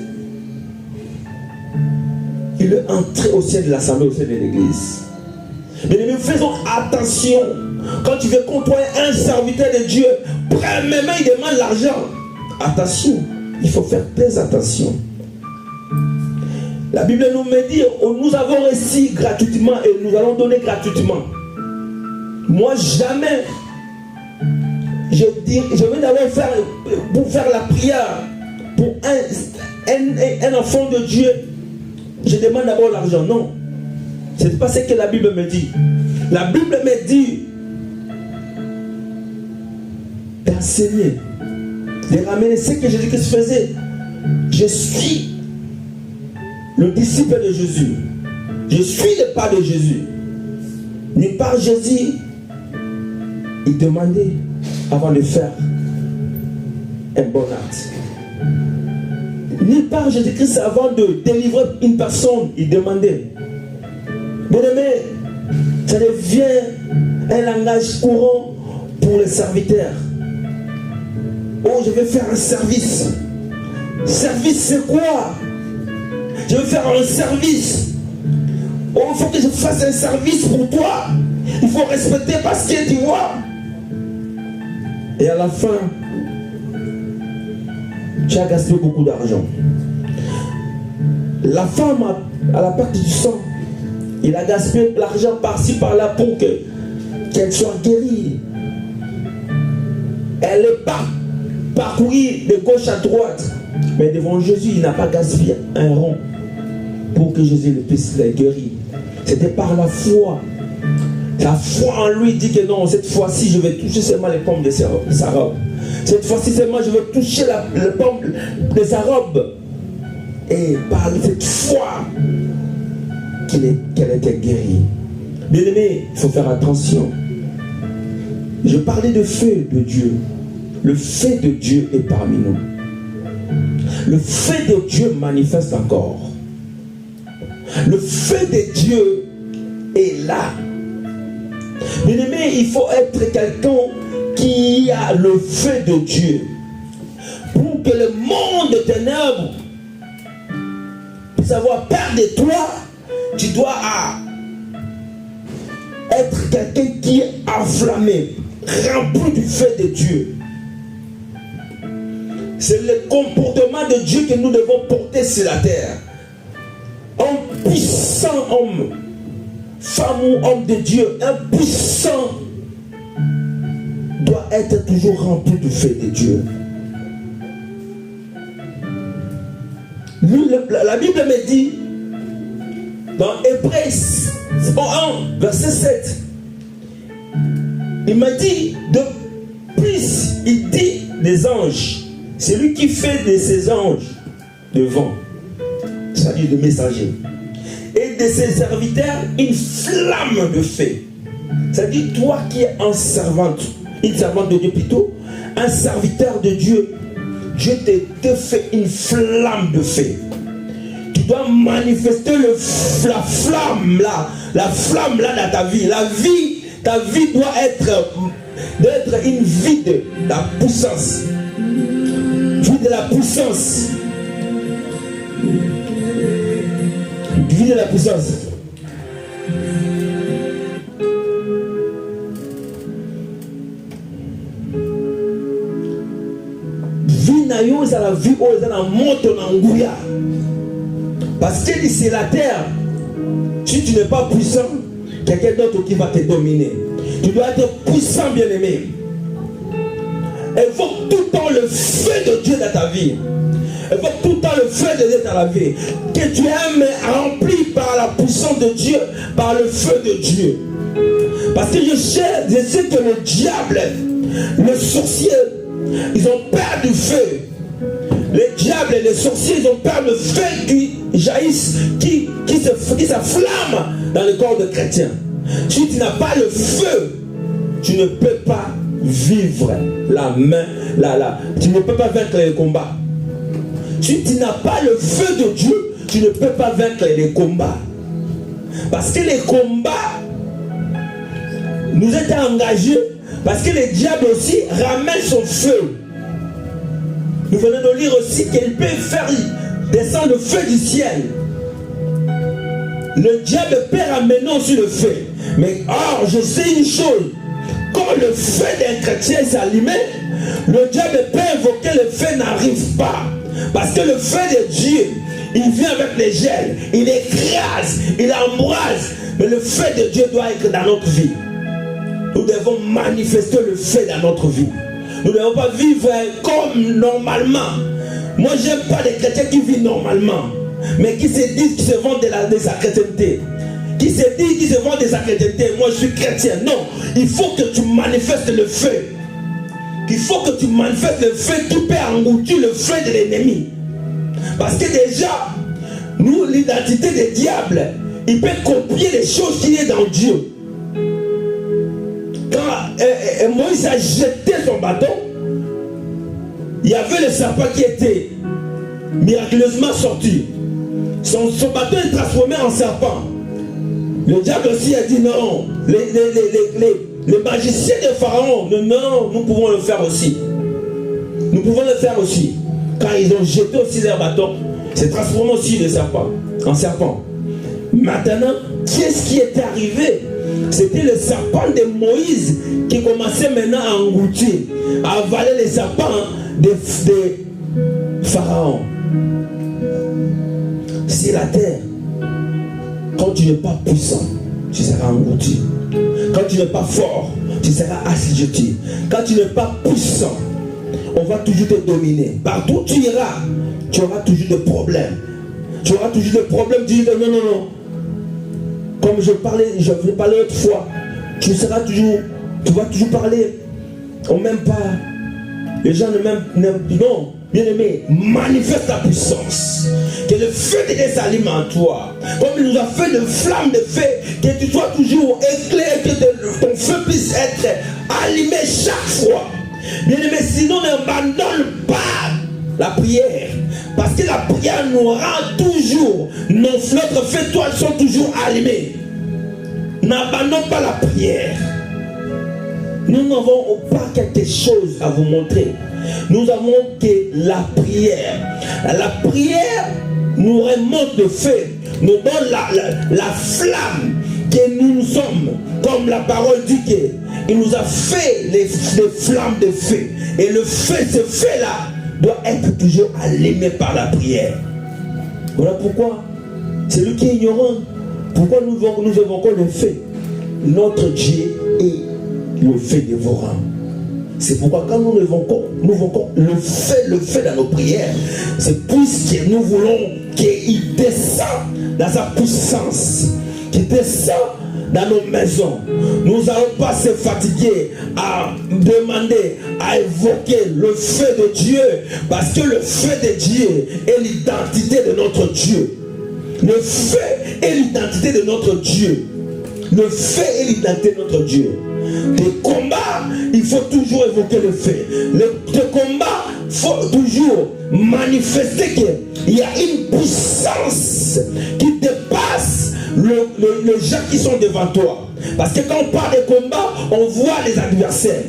Il est entré au sein de l'assemblée, au sein de l'église. Mais nous faisons attention. Quand tu veux côtoyer un serviteur de Dieu, premièrement il demande l'argent. Attention, il faut faire très attention. La Bible nous dit, nous avons reçu gratuitement et nous allons donner gratuitement. Moi jamais je vais d'abord pour faire la prière pour un enfant de Dieu. Je demande d'abord l'argent. Non. Ce n'est pas ce que la Bible me dit. La Bible me dit d'enseigner, de ramener ce que Jésus-Christ faisait. Je suis le disciple de Jésus. Je suis le pas de Jésus. Ni par Jésus, il demandait avant de faire un bon acte. Ni par Jésus-Christ avant de délivrer une personne, il demandait. Bien aimé, ça devient un langage courant pour les serviteurs. Oh, je vais faire un service. Service, c'est quoi? Je vais faire un service. Oh, il faut que je fasse un service pour toi. Il faut respecter parce que tu vois. Et à la fin, tu as gaspillé beaucoup d'argent. La femme, à la perte du sang, il a gaspillé l'argent par-ci, par-là pour qu'elle soit guérie. Elle n'est pas parcourue de gauche à droite. Mais devant Jésus, il n'a pas gaspillé un rond pour que Jésus puisse la guérir. C'était par la foi. La foi en lui dit que non, cette fois-ci, je vais toucher seulement les pommes de sa robe. Cette fois-ci seulement, je vais toucher les pommes de sa robe. Et par cette foi qu'elle était guérie. Bien aimé, il faut faire attention. Je parlais de feu de Dieu. Le feu de Dieu est parmi nous. Le feu de Dieu manifeste encore. Le feu de Dieu est là. Bien aimé, il faut être quelqu'un qui a le feu de Dieu. Pour que le monde de ténèbres puisse avoir peur de toi, tu dois être quelqu'un qui est enflammé, rempli du feu de Dieu. C'est le comportement de Dieu que nous devons porter sur la terre. Un puissant homme, femme ou homme de Dieu, un puissant doit être toujours rempli du feu de Dieu. La Bible me dit dans Hébreux 1, verset 7, il m'a dit de plus, il dit des anges. C'est lui qui fait de ses anges de vent, c'est-à-dire de messagers, et de ses serviteurs une flamme de feu. C'est-à-dire toi qui es une servante de Dieu plutôt, un serviteur de Dieu, Dieu te fait une flamme de feu. Tu dois manifester la flamme là dans ta vie. Ta vie doit être une vie de la puissance. Vie de la puissance. Vie de la puissance. na yo c'est la vie où c'est la moto na nguya. Parce que c'est la terre. Si tu n'es pas puissant, quelqu'un d'autre qui va te dominer. Tu dois être puissant, bien-aimé. Évoque tout le temps le feu de Dieu dans ta vie. Évoque tout le temps le feu de Dieu dans la vie. Que tu aimes rempli par la puissance de Dieu, par le feu de Dieu. Parce que je sais que le diable, le sorcier, ils ont peur du feu. Les diables et les sorciers, ils ont peur du feu qui jaillisse, qui s'enflamme dans le corps de chrétien. Si tu n'as pas le feu, tu ne peux pas vivre la main, tu ne peux pas vaincre les combats. Si tu n'as pas le feu de Dieu, tu ne peux pas vaincre les combats. Parce que les combats nous étaient engagés, parce que le diable aussi ramène son feu. Nous venons de lire aussi qu'il peut faire descendre le feu du ciel. Le diable peut ramener aussi le feu. Mais or, je sais une chose. Quand le feu d'un chrétien s'allume, le diable peut invoquer le feu n'arrive pas. Parce que le feu de Dieu, il vient avec les gels, il écrase, il embrase. Mais le feu de Dieu doit être dans notre vie. Nous devons manifester le feu dans notre vie. Nous ne devons pas vivre comme normalement. Moi, je n'aime pas les chrétiens qui vivent normalement, mais qui se disent qu'ils se vendent de sa chrétienté. Qui se disent qu'ils se vendent de sa chrétienté. Moi, je suis chrétien. Non, il faut que tu manifestes le feu. Il faut que tu manifestes le feu qui peut engloutir le feu de l'ennemi. Parce que déjà, nous, l'identité des diables, il peut copier les choses qui sont dans Dieu. Quand Moïse a jeté son bâton, il y avait le serpent qui était miraculeusement sorti. Son bâton est transformé en serpent. Le diable aussi a dit non, les magiciens de Pharaon, non, nous pouvons le faire aussi. Nous pouvons le faire aussi. Quand ils ont jeté aussi leur bâton, c'est transformé aussi en serpent. Maintenant, qu'est-ce qui était arrivé? C'était le serpent de Moïse qui commençait maintenant à engloutir, à avaler les serpents de Pharaon. C'est la terre. Quand tu n'es pas puissant, tu seras englouti. Quand tu n'es pas fort, tu seras assujetti. Quand tu n'es pas puissant, on va toujours te dominer. Partout où tu iras, tu auras toujours des problèmes. Tu auras toujours des problèmes. Tu dis non. Comme je parlais l'autre fois, tu vas toujours parler. On m'aime pas. Les gens ne m'aiment non. Bien aimé, manifeste ta puissance. Que le feu de Dieu s'allume en toi. Comme il nous a fait de flammes de feu, que tu sois toujours éclairé, que ton feu puisse être allumé chaque fois. Bien aimé, sinon n'abandonne pas la prière. Parce que la prière nous rend toujours, notre feu étoiles sont toujours allumés. N'abandonne pas la prière. Nous n'avons pas quelque chose à vous montrer. Nous avons que la prière. La prière nous remonte le feu, nous donne la flamme que nous sommes. Comme la parole dit qu'il nous a fait les flammes de feu. Et le feu, ce feu-là, doit être toujours allumé par la prière. Voilà pourquoi celui qui est ignorant, pourquoi nous évoquons le feu. Notre Dieu est le feu dévorant. C'est pourquoi quand nous évoquons le feu dans nos prières, c'est puisque nous voulons qu'il descende dans sa puissance, qu'il descende dans nos maisons. Nous n'allons pas se fatiguer à demander, à évoquer le feu de Dieu, parce que le feu de Dieu est l'identité de notre Dieu. Le feu est l'identité de notre Dieu. Le feu est l'identité de notre Dieu. Des combats, il faut toujours évoquer le feu. Des combats, il faut toujours manifester qu'il y a une puissance qui dépasse les gens qui sont devant toi. Parce que quand on parle de combat, on voit les adversaires.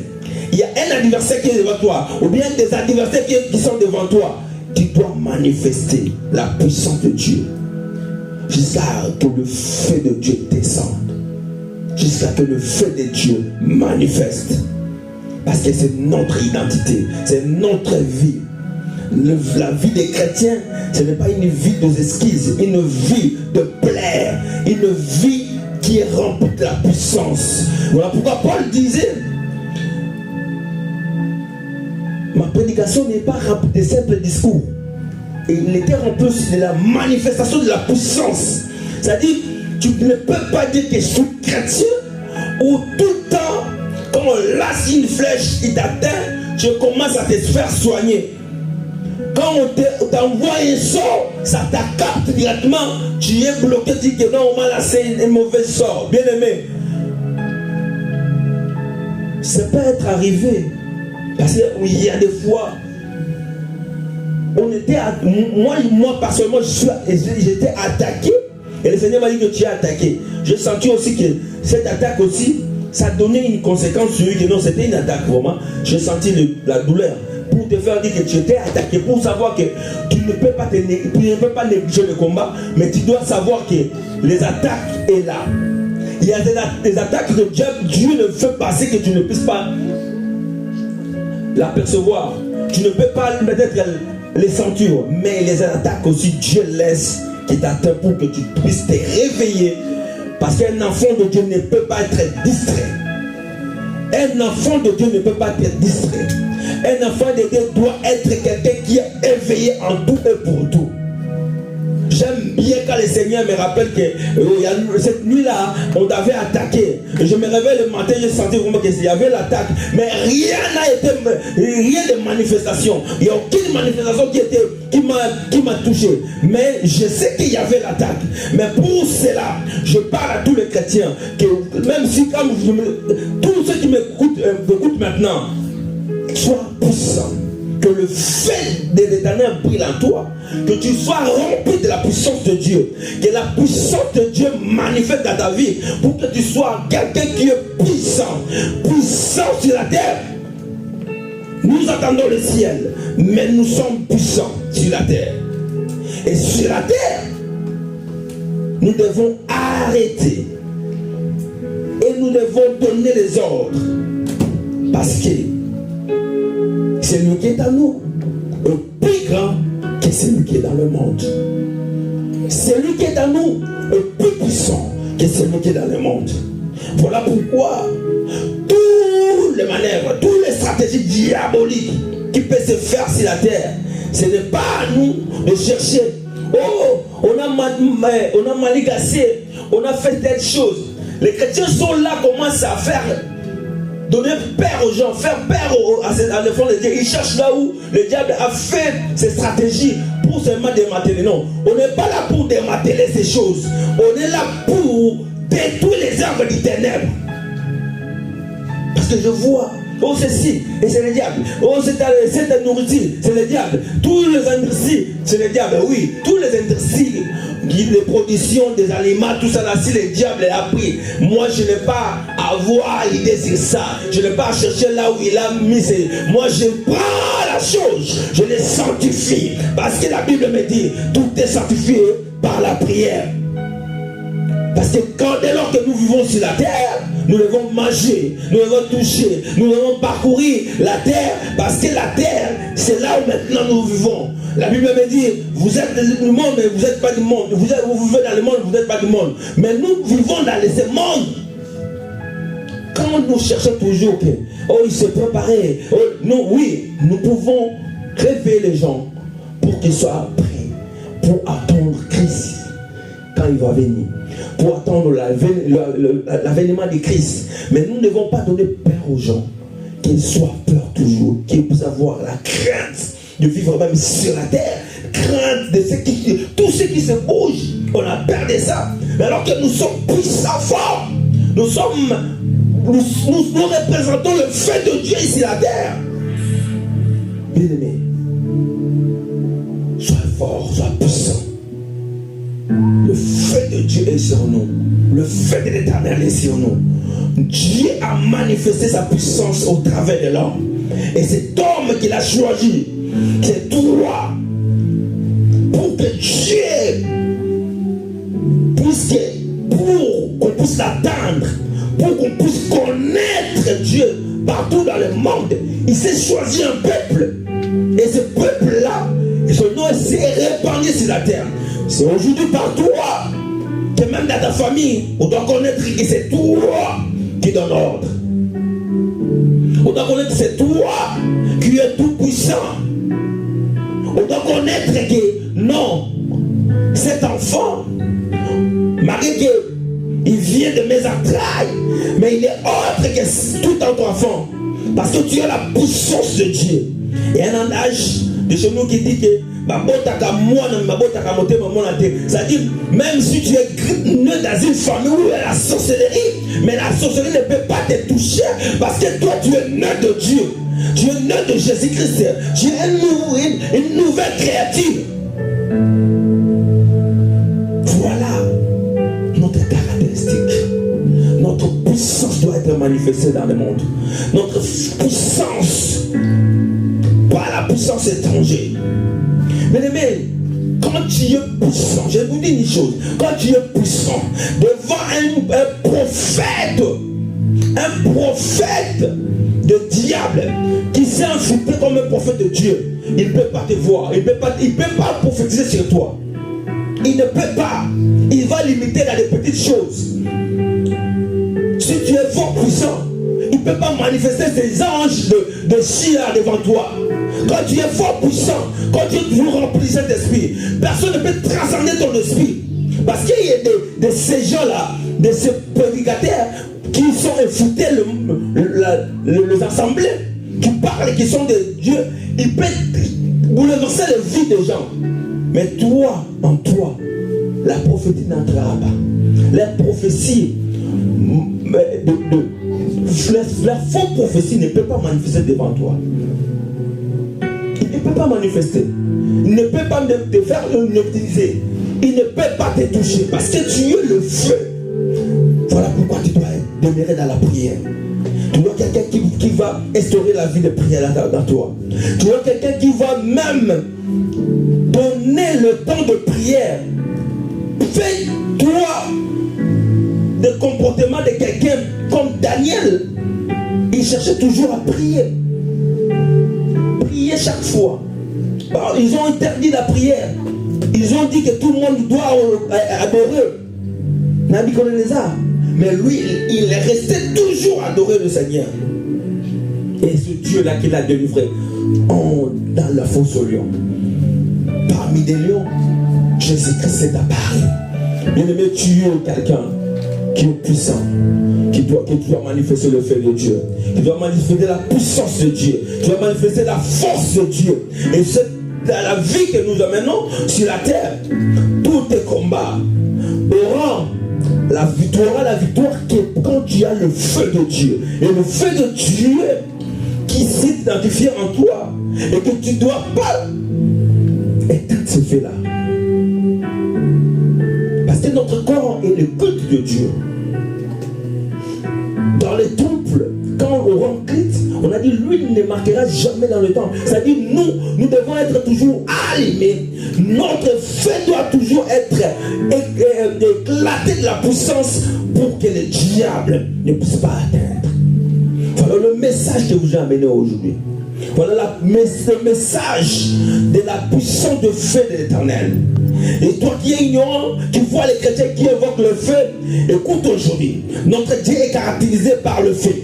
Il y a un adversaire qui est devant toi, ou bien des adversaires qui sont devant toi. Tu dois manifester la puissance de Dieu jusqu'à que le feu de Dieu descende. Jusqu'à que le feu de Dieu manifeste. Parce que c'est notre identité, c'est notre vie. La vie des chrétiens, ce n'est pas une vie de esquisses, une vie de plaire, une vie qui est remplie de la puissance. Voilà pourquoi Paul disait, ma prédication n'est pas remplie de simples discours. Il était rempli aussi de la manifestation de la puissance. C'est-à-dire, tu ne peux pas dire que je suis chrétien ou tout le temps, quand on lâche une flèche, il t'atteint, tu commences à te faire soigner. Quand on t'envoie un sort, ça t'accapte directement, tu es bloqué, tu dis que non, on m'a laissé un mauvais sort. Bien aimé, ça peut être arrivé. Parce qu'il y a des fois, on était moi personnellement, j'étais attaqué. Et le Seigneur m'a dit que tu es attaqué. J'ai senti aussi que cette attaque aussi, ça donnait une conséquence sur lui, que non, c'était une attaque vraiment. J'ai senti la douleur. Pour te faire dire que tu étais attaqué, pour savoir que tu ne peux pas négliger le combat, mais tu dois savoir que les attaques sont là. Il y a des attaques que Dieu ne fait passer que tu ne puisses pas l'apercevoir. Tu ne peux pas peut-être les sentir, mais les attaques aussi, Dieu laisse qui t'atteint pour que tu puisses te réveiller. Parce qu'un enfant de Dieu ne peut pas être distrait. Un enfant de Dieu ne peut pas être distrait. Un enfant de Dieu doit être quelqu'un qui est éveillé en tout et pour tout. J'aime bien quand le Seigneur me rappelle que cette nuit-là, on t'avait attaqué. Je me réveille le matin, j'ai senti vraiment qu'il y avait l'attaque. Mais rien n'a été, rien de manifestation. Il n'y a aucune manifestation qui m'a touché. Mais je sais qu'il y avait l'attaque. Mais pour cela, je parle à tous les chrétiens, que même si comme tous ceux qui m'écoutent maintenant, soient puissants. Que le fait de l'Éternel brille en toi, que tu sois rempli de la puissance de Dieu, que la puissance de Dieu manifeste dans ta vie, pour que tu sois quelqu'un qui est puissant, puissant sur la terre. Nous attendons le ciel, mais nous sommes puissants sur la terre. Et sur la terre, nous devons arrêter et nous devons donner les ordres, parce que c'est lui qui est à nous, le plus grand que celui qui est dans le monde. C'est lui qui est à nous, le plus puissant que celui qui est dans le monde. Voilà pourquoi toutes les manœuvres, toutes les stratégies diaboliques qui peuvent se faire sur la terre, ce n'est pas à nous de chercher. Oh, on a manigassé, on a fait telle chose. Les chrétiens sont là, commencent à faire. Donner peur aux gens, faire peur à l'enfant de Dieu. Ils cherchent là où le diable a fait ses stratégies pour seulement démanteler. Non, on n'est pas là pour démanteler ces choses. On est là pour détruire les œuvres du ténèbre. Parce que je vois, oh ceci, et c'est le diable. Oh cette nourriture, c'est le diable. Tous les industries, c'est le diable. Oui, tous les industries, les productions des aliments, tout ça là, si le diable a pris, moi je n'ai pas à avoir l'idée sur ça. Je n'ai pas à chercher là où il a mis ses... Moi je prends la chose, je les sanctifie. Parce que la Bible me dit, tout est sanctifié par la prière. Parce que dès lors que nous vivons sur la terre, nous devons manger, nous devons toucher, nous devons parcourir la terre, parce que la terre, c'est là où maintenant nous vivons. La Bible me dit, vous êtes du monde, mais vous n'êtes pas du monde. Vous vivez dans le monde, vous n'êtes pas du monde. Mais nous vivons dans ce monde. Quand nous cherchons toujours que, oh, il s'est préparé. Oh, nous, oui, nous pouvons réveiller les gens pour qu'ils soient prêts, pour attendre Christ quand il va venir. Pour attendre l'avènement de Christ. Mais nous ne devons pas donner peur aux gens, qu'ils soient peur toujours, qu'ils puissent avoir la crainte de vivre même sur la terre, crainte de tout ce qui se bouge. On a peur de ça. Mais alors que nous sommes puissants, forts, nous représentons le feu de Dieu ici la terre. Bien-aimé, sois fort, sois puissant. Le feu de Dieu est sur nous. Le feu de l'Éternel est sur nous. Dieu a manifesté sa puissance au travers de l'homme. Et cet homme qu'il a choisi, c'est toi, pour que Dieu puisse, pour qu'on puisse l'atteindre, pour qu'on puisse connaître Dieu partout dans le monde. Il s'est choisi un peuple. Et ce peuple-là, épargné sur la terre. C'est aujourd'hui par toi que même dans ta famille, on doit connaître que c'est toi qui donne l'ordre. On doit connaître que c'est toi qui es tout puissant. On doit connaître que non, cet enfant, malgré qu'il vient de mes entrailles, mais il est autre que tout autre enfant. Parce que tu as la puissance de Dieu. Et un âge de chez nous qui dit que c'est-à-dire, même si tu es né dans une famille où il y a la sorcellerie, mais la sorcellerie ne peut pas te toucher parce que toi tu es né de Dieu. Tu es né de Jésus-Christ. Tu es une nouvelle créature. Voilà notre caractéristique. Notre puissance doit être manifestée dans le monde. Notre puissance, pas la puissance étrangère. Mais quand tu es puissant, je vous dis une chose, quand tu es puissant, devant un prophète de diable qui s'est infiltré comme un prophète de Dieu, il ne peut pas te voir, il ne peut pas prophétiser sur toi. Il ne peut pas. Il va limiter dans les petites choses. Si tu es fort puissant, il ne peut pas manifester ses anges de chia devant toi. Quand tu es fort puissant, quand tu es toujours rempli de cet esprit, personne ne peut transcender ton esprit. Parce qu'il y a de ces gens-là, de ces prédicateurs qui sont infiltrés les assemblées, qui parlent, qui sont de Dieu, ils peuvent bouleverser la vie des gens. Mais toi, en toi, la prophétie n'entrera pas. La prophétie, la fausse prophétie ne peut pas manifester devant toi. Il ne peut pas manifester. Il ne peut pas te faire utiliser. Il ne peut pas te toucher parce que tu es le feu. Voilà pourquoi tu dois demeurer dans la prière. Tu dois quelqu'un qui va instaurer la vie de prière dans toi. Tu dois quelqu'un qui va même donner le temps de prière. Fais-toi le comportement de quelqu'un comme Daniel. Il cherchait toujours à prier. Prier chaque fois. Alors, ils ont interdit la prière. Ils ont dit que tout le monde doit adorer Nabuchodonosor. Mais lui, il est resté toujours à adorer le Seigneur. Et ce Dieu-là qui l'a délivré dans la fosse aux lions. Parmi des lions, Jésus-Christ est apparu. Bien-aimé, tu es quelqu'un qui est puissant, qui doit manifester le fait de Dieu, qui doit manifester la puissance de Dieu, qui doit manifester la force de Dieu. Et c'est dans la vie que nous amenons sur la terre. Tous tes combats auront la victoire quand tu as le feu de Dieu. Et le feu de Dieu qui s'identifie en toi et que tu ne dois pas éteindre ce feu-là. Parce que notre corps est le culte de Dieu. Dans les temples, quand on rend culte, on a dit l'huile ne marquera jamais dans le temple. C'est-à-dire nous devons être toujours allumés. Notre feu doit toujours être éclaté de la puissance pour que le diable ne puisse pas atteindre. Voilà le message que vous amenez aujourd'hui. Voilà le message de la puissance de feu de l'Éternel. Et toi qui es ignorant, qui vois les chrétiens qui évoquent le feu, écoute aujourd'hui, notre Dieu est caractérisé par le feu.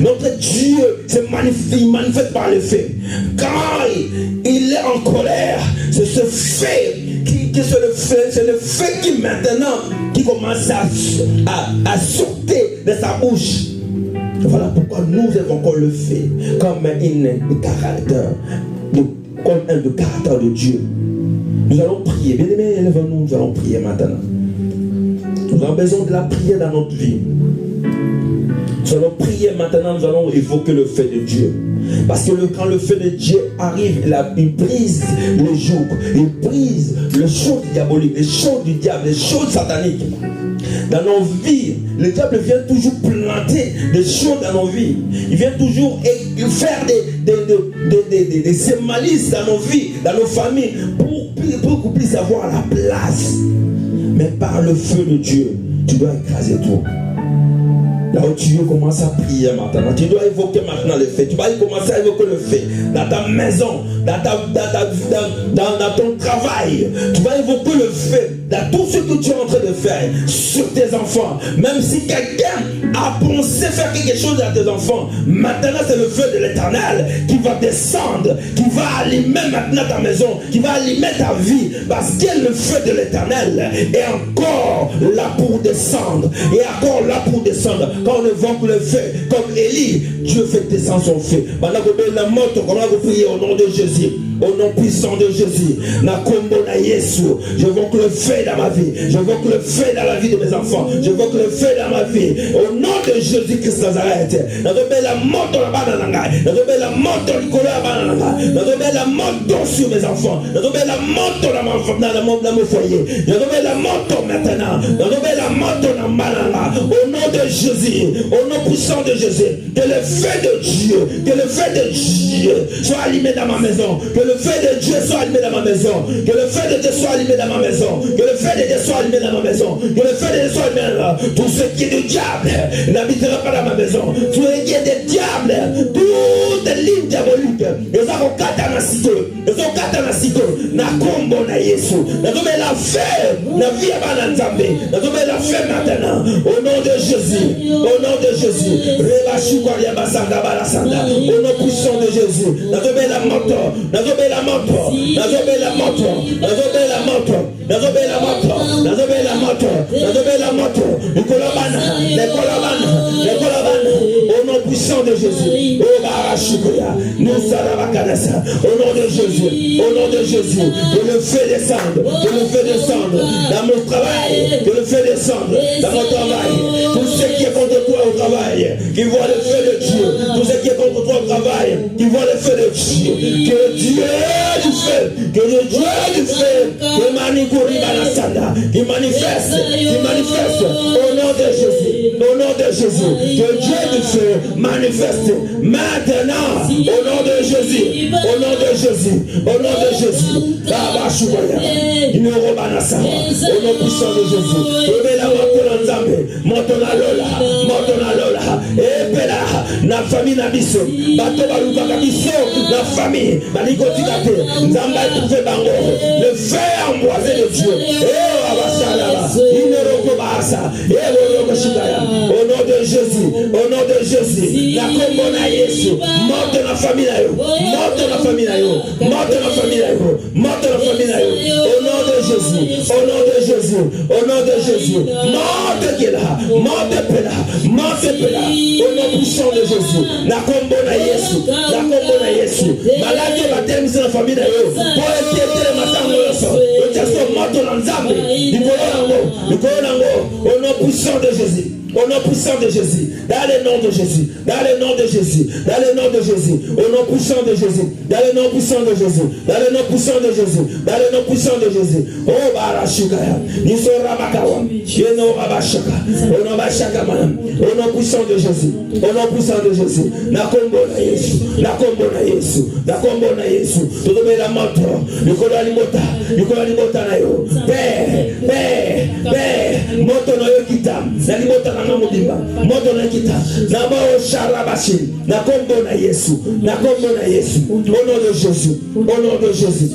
Notre Dieu se manifeste par le feu. Quand il est en colère, c'est ce feu c'est le feu qui maintenant qui commence à sortir de sa bouche. Voilà pourquoi nous évoquons le feu comme un caractère de Dieu. Nous allons prier. Bien aimés, élevons-nous, nous allons prier maintenant. Nous avons besoin de la prière dans notre vie. Nous allons prier maintenant, nous allons évoquer le feu de Dieu. Parce que quand le feu de Dieu arrive, il brise les jours, il brise les choses diaboliques, les choses du diable, les choses sataniques. Dans nos vies, le diable vient toujours planter des choses dans nos vies. Il vient toujours faire des malices dans nos vies, dans nos familles, pour qu'on puisse avoir la place. Mais par le feu de Dieu, tu dois écraser tout. Là où tu veux commencer à prier maintenant, tu dois évoquer maintenant le fait. Tu vas commencer à évoquer le fait. Dans ta maison, dans ton travail, tu vas évoquer le fait. Dans tout ce que tu es en train de faire sur tes enfants. Même si quelqu'un a pensé faire quelque chose à tes enfants, maintenant c'est le feu de l'Éternel qui va descendre, qui va allumer maintenant ta maison, qui va allumer ta vie. Parce que le feu de l'Éternel est encore là pour descendre. Et encore là pour descendre. Quand on évoque le feu, comme Élie, Dieu fait descendre son feu. Maintenant, la moto, comment vous priez au nom de Jésus, au nom puissant de Jésus. J'évoque le feu dans ma vie. J'évoque le feu dans la vie de mes enfants. J'évoque le feu dans ma vie. Au nom de Jésus-Christ Nazareth. La moto la moto la moto sur mes enfants. La moto dans mon foyer. La moto maintenant. La moto dans Malanga. Au nom de Jésus. Au nom puissant de Jésus. Que le feu de Dieu. Que le feu de Dieu soit allumé dans ma maison. Que le feu de Dieu soit allumé dans ma maison. Que le feu de Dieu soit allumé dans ma maison. Que le feu de Dieu soit allumé dans ma maison. Que le feu de Dieu soit allumé dans tout ce qui est du diable n'habitera pas dans ma maison. Tout ce qui est des diables, toutes les lignes diaboliques, ils ont quatre dans la cité. Ils ont quatre dans la cité. Na combo na Yesu. Na tombe la feu. Na vie à Bananzambe. Na tombe la feu maintenant. Au nom de Jésus. Au nom de Jésus. Reba Shukwaria Basanga Barasanda. Au nom puissant de Jésus. Na tombe la moto. Na tombe la moto. Na tombe la moto. Na tombe la moto. Na tombe la moto. Na tombe la moto. Na tombe la moto. Nicolabana. Nicolabana. Nicolabana. Au nom puissant de Jésus. Oh Barashukria. Nous Sarabakanasa. Au nom de Jésus. Au nom de Jésus. Que le feu descende. Que le feu descende. Dans mon travail. Que le feu descende. Dans mon travail. Tout ce qui est contre toi au travail. Qui voit le feu de Dieu. Tout ce qui est contre toi au travail. Qui voit le feu de Dieu. Que Dieu du feu. Que le Dieu du feu. Que Manikuri Banasanda. Qui manifeste. Qui manifeste. Au nom de Jésus. Au nom de Jésus. Que Dieu du feu manifeste. Maintenant. Au nom de Jésus. Au nom de Jésus. Au nom de Jésus. Baba Shubaya. Inoro Banasa. Au nom puissant de Jésus. Rebela Matonanzambe. Motonalola. Motonalola. Epela. Na famille na biso. Bato baluka biso. Na famille. Balikotikate. Nzamba éprouvé bango. Le feu emboisé de Dieu. Eh Abashalaba. Inoro Kobasa. Au nom de Jésus, au nom de Jésus, la combo na Yesu, morte na famille na yo, morte na famille na yo, morte na famille na yo, morte na famille na yo, au nom de Jésus, au nom de Jésus, au nom de Jésus, morte qui est là, morte pela, morte pela, au nom puissant de Jésus, la combo na Yesu, la combo na Yesu, malade va terminer la famille na yo, pour être le matin de l'osso, le testo morte na nzambe, du colongo, au nom puissant de Jésus. Au nom puissant de Jésus, dans le nom de Jésus, dans le nom de Jésus, dans le nom de Jésus, au nom puissant de Jésus, dans le nom puissant de Jésus, dans le nom puissant de Jésus, dans le nom puissant de Jésus. Oh Barashukaya, Niso Rabakawa, Yeno Rabashaka, au nom Bashaka Manam, au nom puissant de Jésus, au nom puissant de Jésus, na combo na Yesu, na combo na Yesu, na combo na Yesu, tout le la moto, Nicolas Limota na yo, moto na yo kitam, na limota na mobimba, moto na kita, na bao sharabashi, na kombo na Yesu, na kombo na Yesu, au nom de Jésus, au nom de Jésus,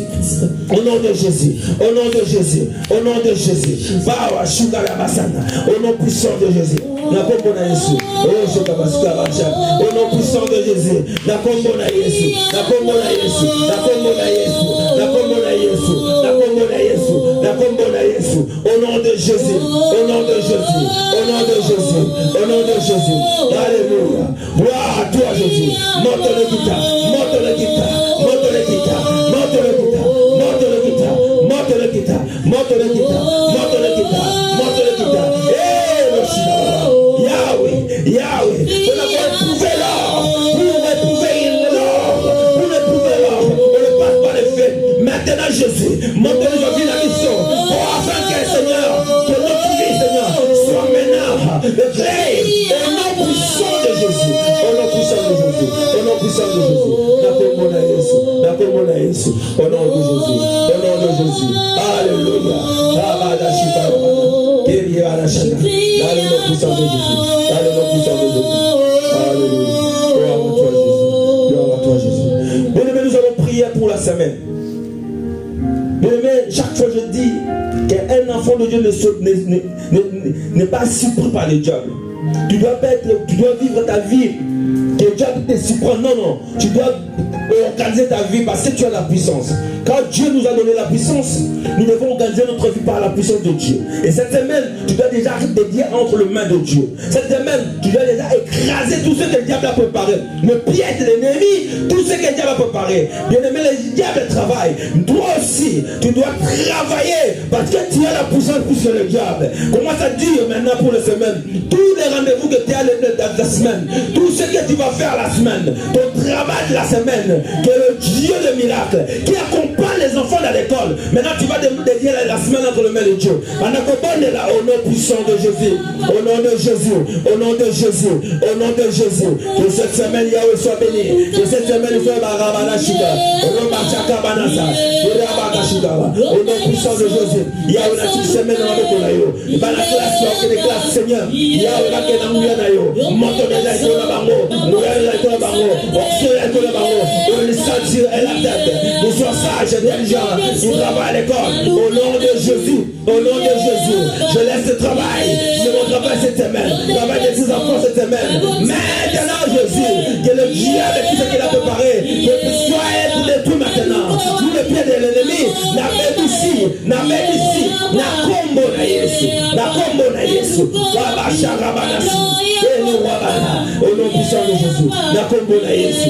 au nom de Jésus, au nom de Jésus, au nom de Jésus, bawa shugara basana, au nom puissant de Jésus, na kombo na Yesu, oh shukabasuka basha, au nom puissant de Jésus, na kombo na Yesu, na kombo na Yesu, na kombo na Yesu, na kombo na Yesu, na kombo na Yesu, na kombo na Yesu, au nom de Jésus, au nom de Jésus, au nom de Jésus, au nom de Jésus, alléluia, gloire à toi Jésus, monte le guita, monte le guita, monte le guita, monte le guita, monte le guita, monte le guita, monte le guita, monte le guita, monte le guita, Yahweh, Yahweh, on a éprouvé l'or, pour éprouver l'or, pour éprouver l'or, on ne passe pas les faits, maintenant Jésus, monte le vie la mission, afin que Seigneur, que notre vie Seigneur, soit maintenant le vrai, au nom puissant de Jésus, au nom puissant de Jésus, au nom puissant de Jésus, la combo na Yesu, la combo na Yesu, au nom de Jésus, au nom de Jésus, alléluia, Abada Shikara, Kéri Arashana, dans le nom puissant de Jésus, dans le nom puissant de semaine. Mais chaque fois je dis qu'un enfant de Dieu n'est pas surpris par le diable. Tu dois vivre ta vie. Que le diable te surprend. Non, non. Tu dois organiser ta vie parce que tu as la puissance. Quand Dieu nous a donné la puissance, nous devons organiser notre vie par la puissance de Dieu. Et cette semaine, tu dois déjà dédier entre les mains de Dieu. Cette semaine, tu dois déjà écraser tout ce que le diable a préparé. Le piège de l'ennemi, tout ce que le diable a préparé. Bien aimé, le diable travaille. Toi aussi, tu dois travailler parce que tu as la puissance plus que le diable. Commence à dire maintenant pour la semaine, tous les rendez-vous que tu as dans la semaine, tout ce que tu vas faire la semaine, ton travail de la semaine, que le Dieu de miracle qui accompagne les enfants dans l'école, maintenant tu vas dédier la semaine entre les mains de Dieu. En accompagne là au nom puissant de Jésus, au nom de Jésus, au nom de Jésus, au nom de Jésus. Que cette semaine Yahweh soit béni, que cette semaine soit Barabana Shika, Romachaka Banasa, au nom puissant de Jésus. Yahweh la petite semaine dans la Kolayo, dans la classe, dans les classes, Seigneur, Yahweh la Kenamuanayo, monte de la Bango, nouvelle la Bango, observe la Bango, on les sentir et la tête, nous sois sages, intelligents, nous travaillons à l'école, au nom de Jésus, au nom de Jésus, je laisse le travail, c'est mon travail cette semaine, le travail de ses enfants cette semaine, maintenant Jésus, que le diable, tout ce qu'il a préparé, que soit être détruit maintenant, tout le pied de l'ennemi, n'a même ici, n'a combo na Yesu, Baba Sharabanasi, et nous au nom puissant de Jésus, n'a combo na Yesu,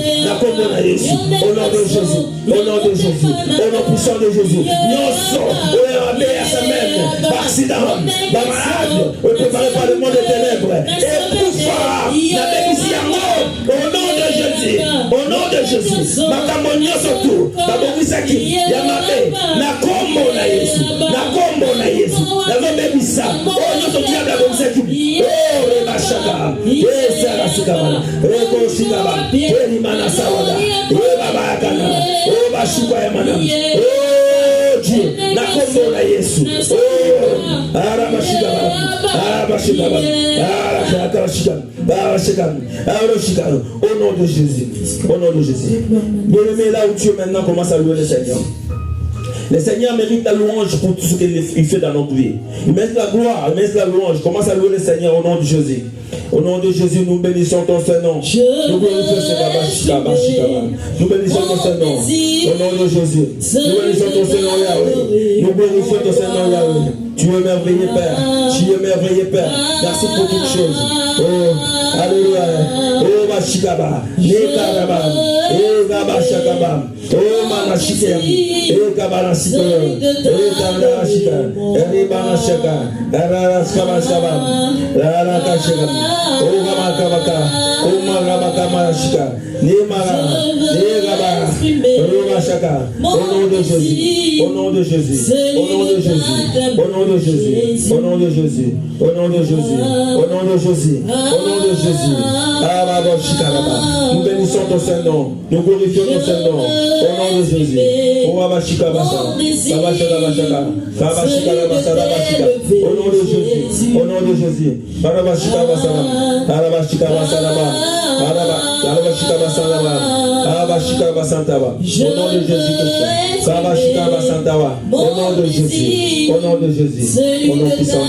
au nom de Jésus, au nom de Jésus, au nom puissant de Jésus, non son, on est ramené à sa même, par accident, par malade, on est préparé par le monde des ténèbres, et pour fort, n'a même ici un mot, au nom de Jésus, au nom de Jésus, ma camonio surtout, ma borisaki, yamame, na combo na Yesu, na même ça, oh nous sommes bien la borisaki, oh remachaka, et ça la sikabana, reko sikaba, et limana sawada, et baba yakana, oh bashuka yamana, oh Dieu, na combo na Yesu, oh arabashikaba, au nom de Jésus, au nom de Jésus. Bien-aimé, là où tu es maintenant, commence à louer le Seigneur. Le Seigneur mérite la louange pour tout ce qu'il fait dans notre vie. Il mérite la gloire, il mérite la louange. Commence à louer le Seigneur au nom de Jésus. Au nom de Jésus, nous bénissons ton Saint-Nom. Nous bénissons ton Saint-Nom. Au nom de Jésus. Nous bénissons ton Saint-Nom, Yahweh. Nous bénissons ton Saint-Nom, Yahweh. Tu es merveilleux, Père. Tu es merveilleux, Père. Merci pour toutes choses. Oh, alléluia. Oh, Bashikaba. Nekaraba. Eh, Gabashakaba. Oh, Manashika. Eh, Kabanashika. Eh, Kabanashika. Eh, Banashaka. Raraskabashaba. Rarakashaka. Oh, Gamakabaka. Oh, Magabakamashika. Nemara. Negaba. Romashaka. Au nom de Jésus. Au nom de Jésus. Au nom de Jésus. Au nom de Jésus, au nom de Jésus, au nom de Jésus, au nom de Jésus, au nom de Jésus. Nous bénissons ton Saint-Nom, nous glorifions ton Saint-Nom, au nom de Jésus. Au nom de Jésus, au nom de Jésus. Au nom de Jésus, au nom de Jésus, au nom puissant.